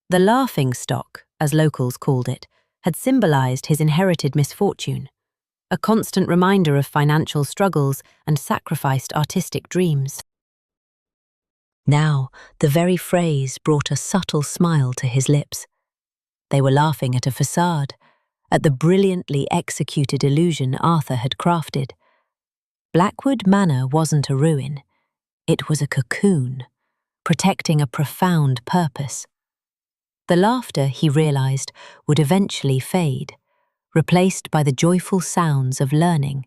The laughing stock, as locals called it, had symbolized his inherited misfortune, a constant reminder of financial struggles and sacrificed artistic dreams. Now, the very phrase brought a subtle smile to his lips. They were laughing at a facade, at the brilliantly executed illusion Arthur had crafted. Blackwood Manor wasn't a ruin. It was a cocoon, protecting a profound purpose. The laughter, he realized, would eventually fade, replaced by the joyful sounds of learning,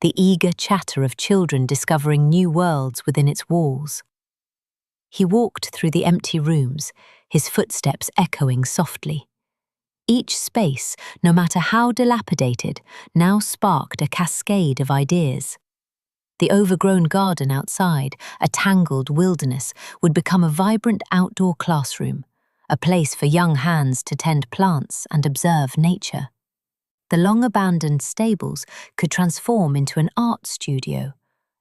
the eager chatter of children discovering new worlds within its walls. He walked through the empty rooms, his footsteps echoing softly. Each space, no matter how dilapidated, now sparked a cascade of ideas. The overgrown garden outside, a tangled wilderness, would become a vibrant outdoor classroom, a place for young hands to tend plants and observe nature. The long-abandoned stables could transform into an art studio,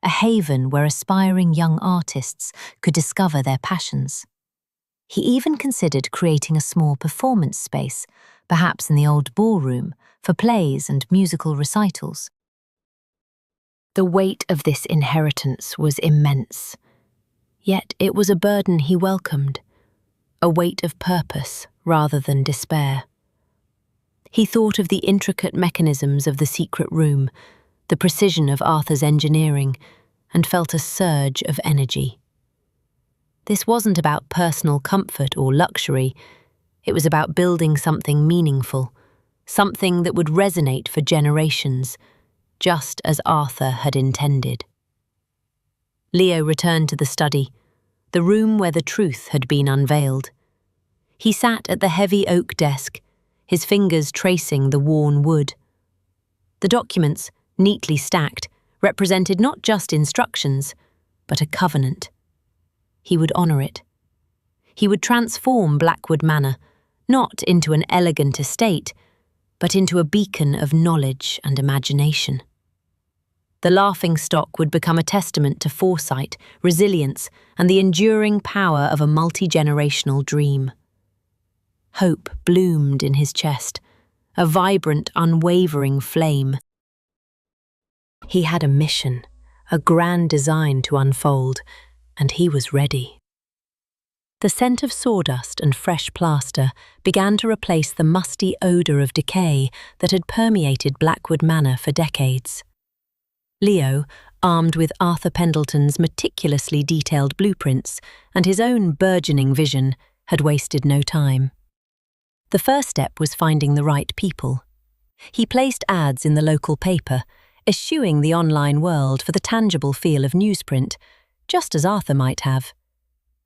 a haven where aspiring young artists could discover their passions. He even considered creating a small performance space, perhaps in the old ballroom, for plays and musical recitals. The weight of this inheritance was immense, yet it was a burden he welcomed, a weight of purpose rather than despair. He thought of the intricate mechanisms of the secret room, the precision of Arthur's engineering, and felt a surge of energy. This wasn't about personal comfort or luxury. It was about building something meaningful, something that would resonate for generations, just as Arthur had intended. Leo returned to the study, the room where the truth had been unveiled. He sat at the heavy oak desk, his fingers tracing the worn wood. The documents, neatly stacked, represented not just instructions, but a covenant. He would honour it. He would transform Blackwood Manor, not into an elegant estate, but into a beacon of knowledge and imagination. The laughingstock would become a testament to foresight, resilience, and the enduring power of a multi-generational dream. Hope bloomed in his chest, a vibrant, unwavering flame. He had a mission, a grand design to unfold, and he was ready. The scent of sawdust and fresh plaster began to replace the musty odour of decay that had permeated Blackwood Manor for decades. Leo, armed with Arthur Pendleton's meticulously detailed blueprints and his own burgeoning vision, had wasted no time. The first step was finding the right people. He placed ads in the local paper, eschewing the online world for the tangible feel of newsprint, just as Arthur might have.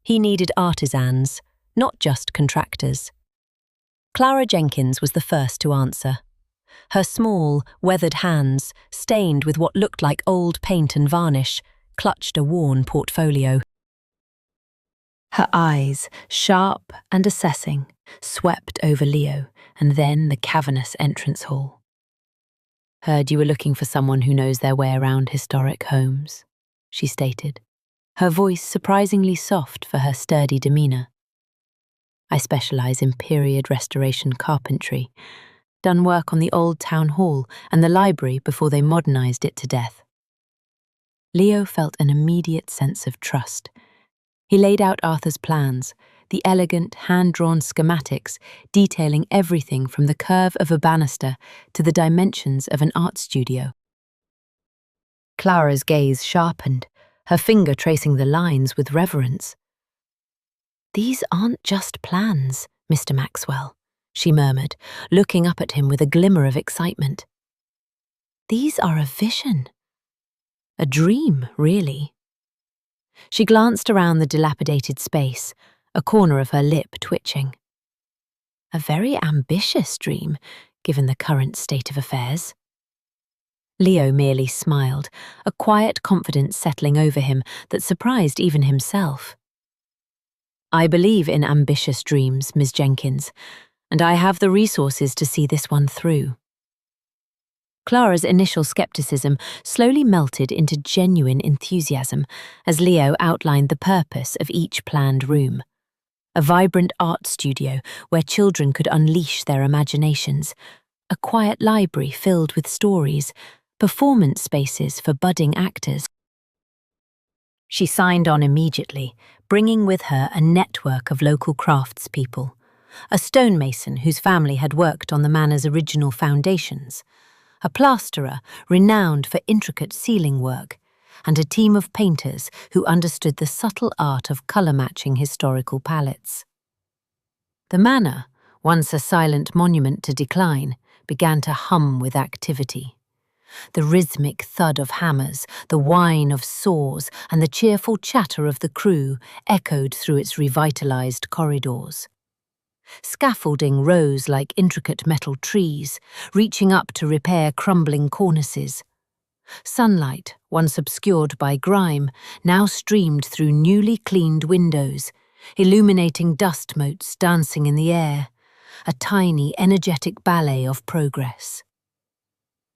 He needed artisans, not just contractors. Clara Jenkins was the first to answer. Her small, weathered hands, stained with what looked like old paint and varnish, clutched a worn portfolio. Her eyes, sharp and assessing, swept over Leo and then the cavernous entrance hall. "Heard you were looking for someone who knows their way around historic homes," she stated, her voice surprisingly soft for her sturdy demeanour. "I specialise in period restoration carpentry, done work on the old town hall and the library before they modernised it to death." Leo felt an immediate sense of trust. He laid out Arthur's plans, the elegant, hand-drawn schematics detailing everything from the curve of a banister to the dimensions of an art studio. Clara's gaze sharpened, her finger tracing the lines with reverence. "These aren't just plans, Mr. Maxwell," she murmured, looking up at him with a glimmer of excitement. "These are a vision. A dream, really." She glanced around the dilapidated space, a corner of her lip twitching. A very ambitious dream, given the current state of affairs. Leo merely smiled, a quiet confidence settling over him that surprised even himself. "I believe in ambitious dreams, Ms. Jenkins, and I have the resources to see this one through." Clara's initial skepticism slowly melted into genuine enthusiasm as Leo outlined the purpose of each planned room. A vibrant art studio where children could unleash their imaginations, a quiet library filled with stories, performance spaces for budding actors. She signed on immediately, bringing with her a network of local craftspeople, a stonemason whose family had worked on the manor's original foundations, a plasterer renowned for intricate ceiling work, and a team of painters who understood the subtle art of colour-matching historical palettes. The manor, once a silent monument to decline, began to hum with activity. The rhythmic thud of hammers, the whine of saws, and the cheerful chatter of the crew echoed through its revitalized corridors. Scaffolding rose like intricate metal trees, reaching up to repair crumbling cornices. Sunlight, once obscured by grime, now streamed through newly cleaned windows, illuminating dust motes dancing in the air, a tiny, energetic ballet of progress.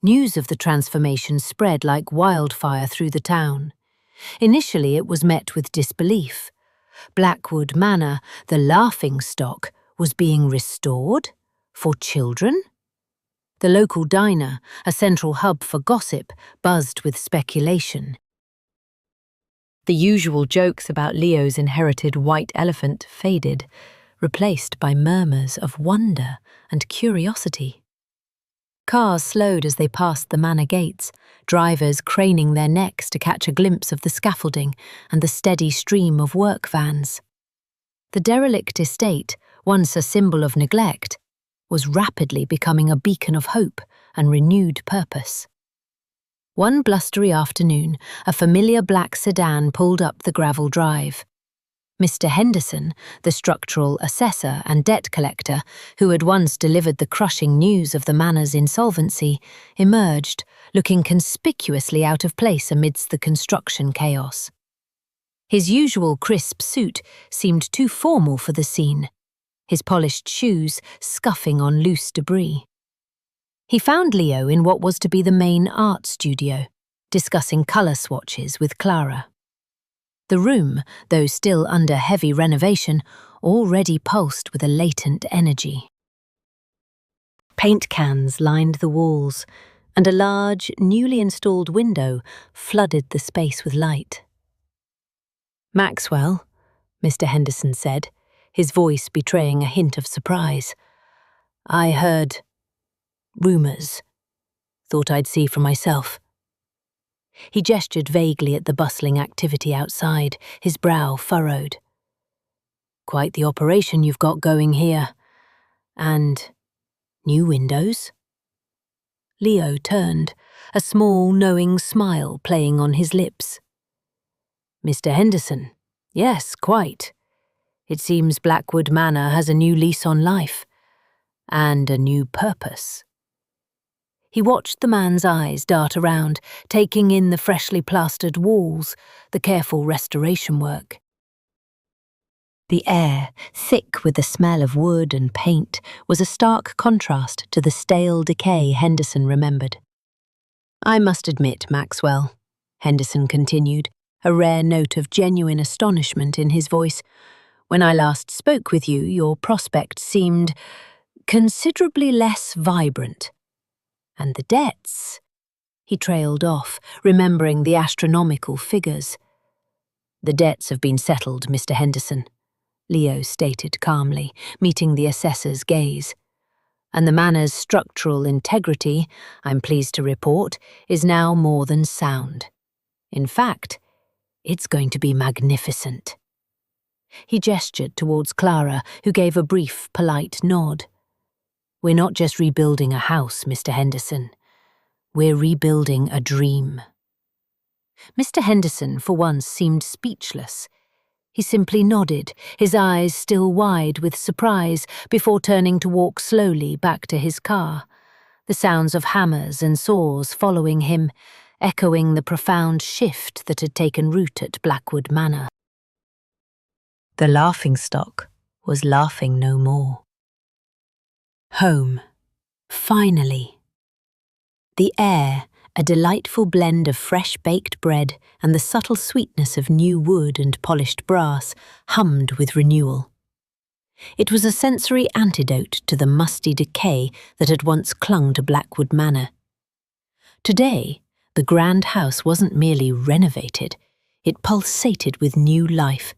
News of the transformation spread like wildfire through the town. Initially it was met with disbelief. Blackwood Manor, the laughingstock, was being restored? For children? The local diner, a central hub for gossip, buzzed with speculation. The usual jokes about Leo's inherited white elephant faded, replaced by murmurs of wonder and curiosity. Cars slowed as they passed the manor gates, drivers craning their necks to catch a glimpse of the scaffolding and the steady stream of work vans. The derelict estate, once a symbol of neglect, was rapidly becoming a beacon of hope and renewed purpose. One blustery afternoon, a familiar black sedan pulled up the gravel drive. Mr. Henderson, the structural assessor and debt collector, who had once delivered the crushing news of the manor's insolvency, emerged, looking conspicuously out of place amidst the construction chaos. His usual crisp suit seemed too formal for the scene, his polished shoes scuffing on loose debris. He found Leo in what was to be the main art studio, discussing colour swatches with Clara. The room, though still under heavy renovation, already pulsed with a latent energy. Paint cans lined the walls, and a large, newly installed window flooded the space with light. "Maxwell," Mr. Henderson said, his voice betraying a hint of surprise. "I heard rumours. Thought I'd see for myself." He gestured vaguely at the bustling activity outside, his brow furrowed. "Quite the operation you've got going here. And new windows?" Leo turned, a small, knowing smile playing on his lips. "Mr. Henderson, yes, quite. It seems Blackwood Manor has a new lease on life. And a new purpose." He watched the man's eyes dart around, taking in the freshly plastered walls, the careful restoration work. The air, thick with the smell of wood and paint, was a stark contrast to the stale decay Henderson remembered. "I must admit, Maxwell," Henderson continued, a rare note of genuine astonishment in his voice, "when I last spoke with you, your prospect seemed considerably less vibrant. And the debts—" He trailed off, remembering the astronomical figures. "The debts have been settled, Mr. Henderson," Leo stated calmly, meeting the assessor's gaze. "And the manor's structural integrity, I'm pleased to report, is now more than sound. In fact, it's going to be magnificent." He gestured towards Clara, who gave a brief, polite nod. "We're not just rebuilding a house, Mr. Henderson. We're rebuilding a dream." Mr. Henderson, for once, seemed speechless. He simply nodded, his eyes still wide with surprise, before turning to walk slowly back to his car, the sounds of hammers and saws following him, echoing the profound shift that had taken root at Blackwood Manor. The laughingstock was laughing no more. Home. Finally. The air, a delightful blend of fresh-baked bread and the subtle sweetness of new wood and polished brass, hummed with renewal. It was a sensory antidote to the musty decay that had once clung to Blackwood Manor. Today, the grand house wasn't merely renovated, it pulsated with new life.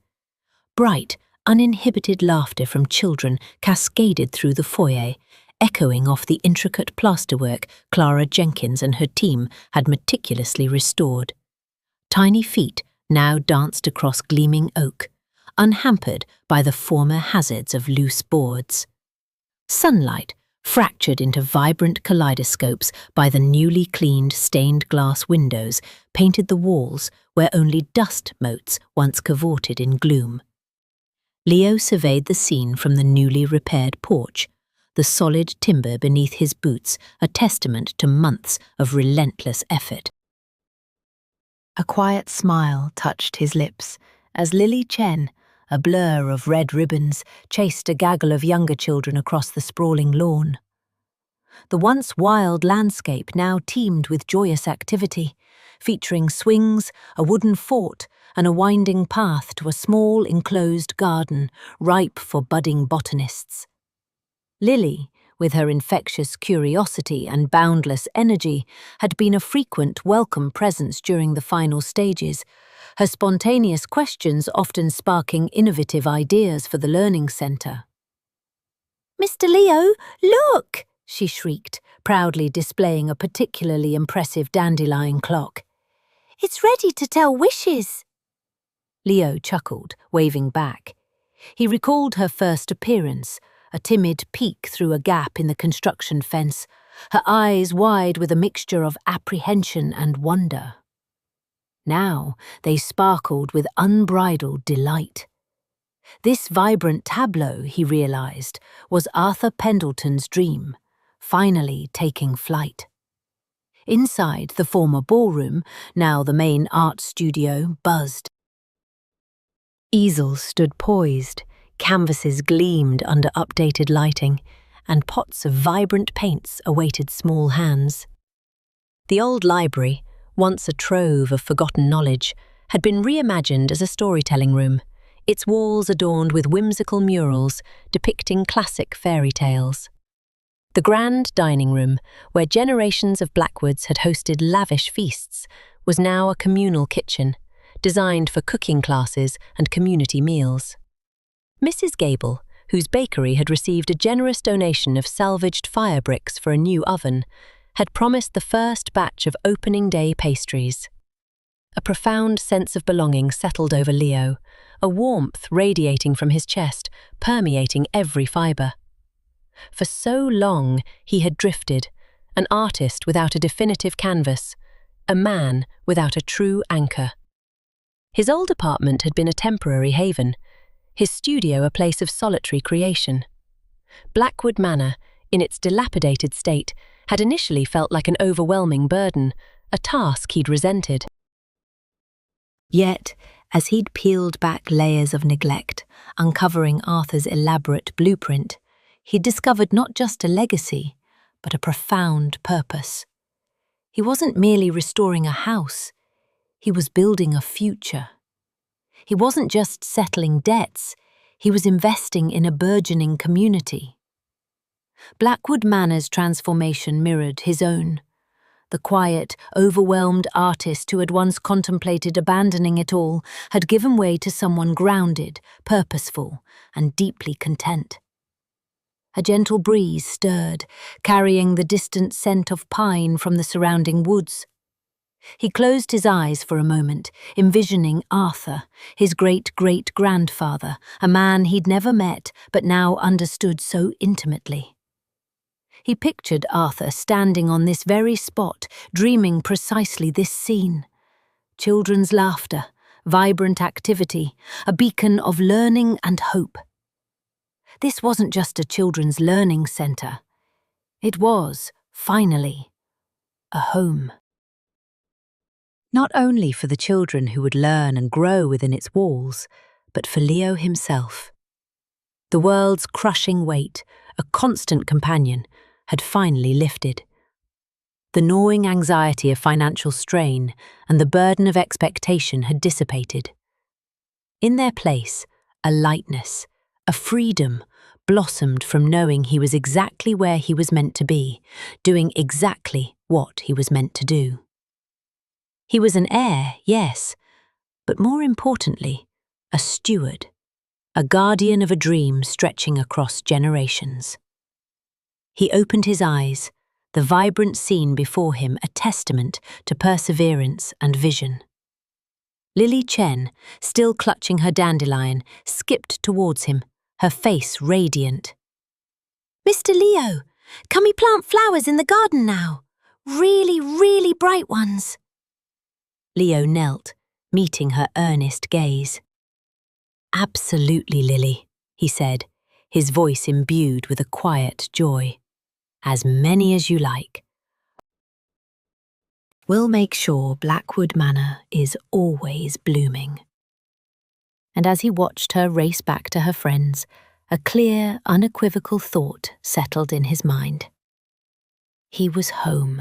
Bright, uninhibited laughter from children cascaded through the foyer, echoing off the intricate plasterwork Clara Jenkins and her team had meticulously restored. Tiny feet now danced across gleaming oak, unhampered by the former hazards of loose boards. Sunlight, fractured into vibrant kaleidoscopes by the newly cleaned stained glass windows, painted the walls where only dust motes once cavorted in gloom. Leo surveyed the scene from the newly repaired porch, the solid timber beneath his boots a testament to months of relentless effort. A quiet smile touched his lips as Lily Chen, a blur of red ribbons, chased a gaggle of younger children across the sprawling lawn. The once wild landscape now teemed with joyous activity, featuring swings, a wooden fort, and a winding path to a small enclosed garden ripe for budding botanists. Lily, with her infectious curiosity and boundless energy, had been a frequent welcome presence during the final stages, her spontaneous questions often sparking innovative ideas for the learning centre. "Mr. Leo, look!" she shrieked, proudly displaying a particularly impressive dandelion clock. "It's ready to tell wishes." Leo chuckled, waving back. He recalled her first appearance, a timid peek through a gap in the construction fence, her eyes wide with a mixture of apprehension and wonder. Now they sparkled with unbridled delight. This vibrant tableau, he realized, was Arthur Pendleton's dream, finally taking flight. Inside the former ballroom, now the main art studio, buzzed. Easels stood poised, canvases gleamed under updated lighting, and pots of vibrant paints awaited small hands. The old library, once a trove of forgotten knowledge, had been reimagined as a storytelling room, its walls adorned with whimsical murals depicting classic fairy tales. The grand dining room, where generations of Blackwoods had hosted lavish feasts, was now a communal kitchen, designed for cooking classes and community meals. Mrs. Gable, whose bakery had received a generous donation of salvaged fire bricks for a new oven, had promised the first batch of opening day pastries. A profound sense of belonging settled over Leo, a warmth radiating from his chest, permeating every fibre. For so long he had drifted, an artist without a definitive canvas, a man without a true anchor. His old apartment had been a temporary haven, his studio a place of solitary creation. Blackwood Manor, in its dilapidated state, had initially felt like an overwhelming burden, a task he'd resented. Yet, as he'd peeled back layers of neglect, uncovering Arthur's elaborate blueprint, he'd discovered not just a legacy, but a profound purpose. He wasn't merely restoring a house, he was building a future. He wasn't just settling debts, he was investing in a burgeoning community. Blackwood Manor's transformation mirrored his own. The quiet, overwhelmed artist who had once contemplated abandoning it all had given way to someone grounded, purposeful, and deeply content. A gentle breeze stirred, carrying the distant scent of pine from the surrounding woods. He closed his eyes for a moment, envisioning Arthur, his great-great-grandfather, a man he'd never met but now understood so intimately. He pictured Arthur standing on this very spot, dreaming precisely this scene. Children's laughter, vibrant activity, a beacon of learning and hope. This wasn't just a children's learning centre. It was, finally, a home. Not only for the children who would learn and grow within its walls, but for Leo himself. The world's crushing weight, a constant companion, had finally lifted. The gnawing anxiety of financial strain and the burden of expectation had dissipated. In their place, a lightness, a freedom, blossomed from knowing he was exactly where he was meant to be, doing exactly what he was meant to do. He was an heir, yes, but more importantly, a steward. a guardian of a dream stretching across generations. He opened his eyes, the vibrant scene before him a testament to perseverance and vision. Lily Chen, still clutching her dandelion, skipped towards him, her face radiant. "Mr. Leo, can we plant flowers in the garden now? Really, really bright ones." Leo knelt, meeting her earnest gaze. "Absolutely, Lily," he said, his voice imbued with a quiet joy. "As many as you like. We'll make sure Blackwood Manor is always blooming." And as he watched her race back to her friends, a clear, unequivocal thought settled in his mind. He was home.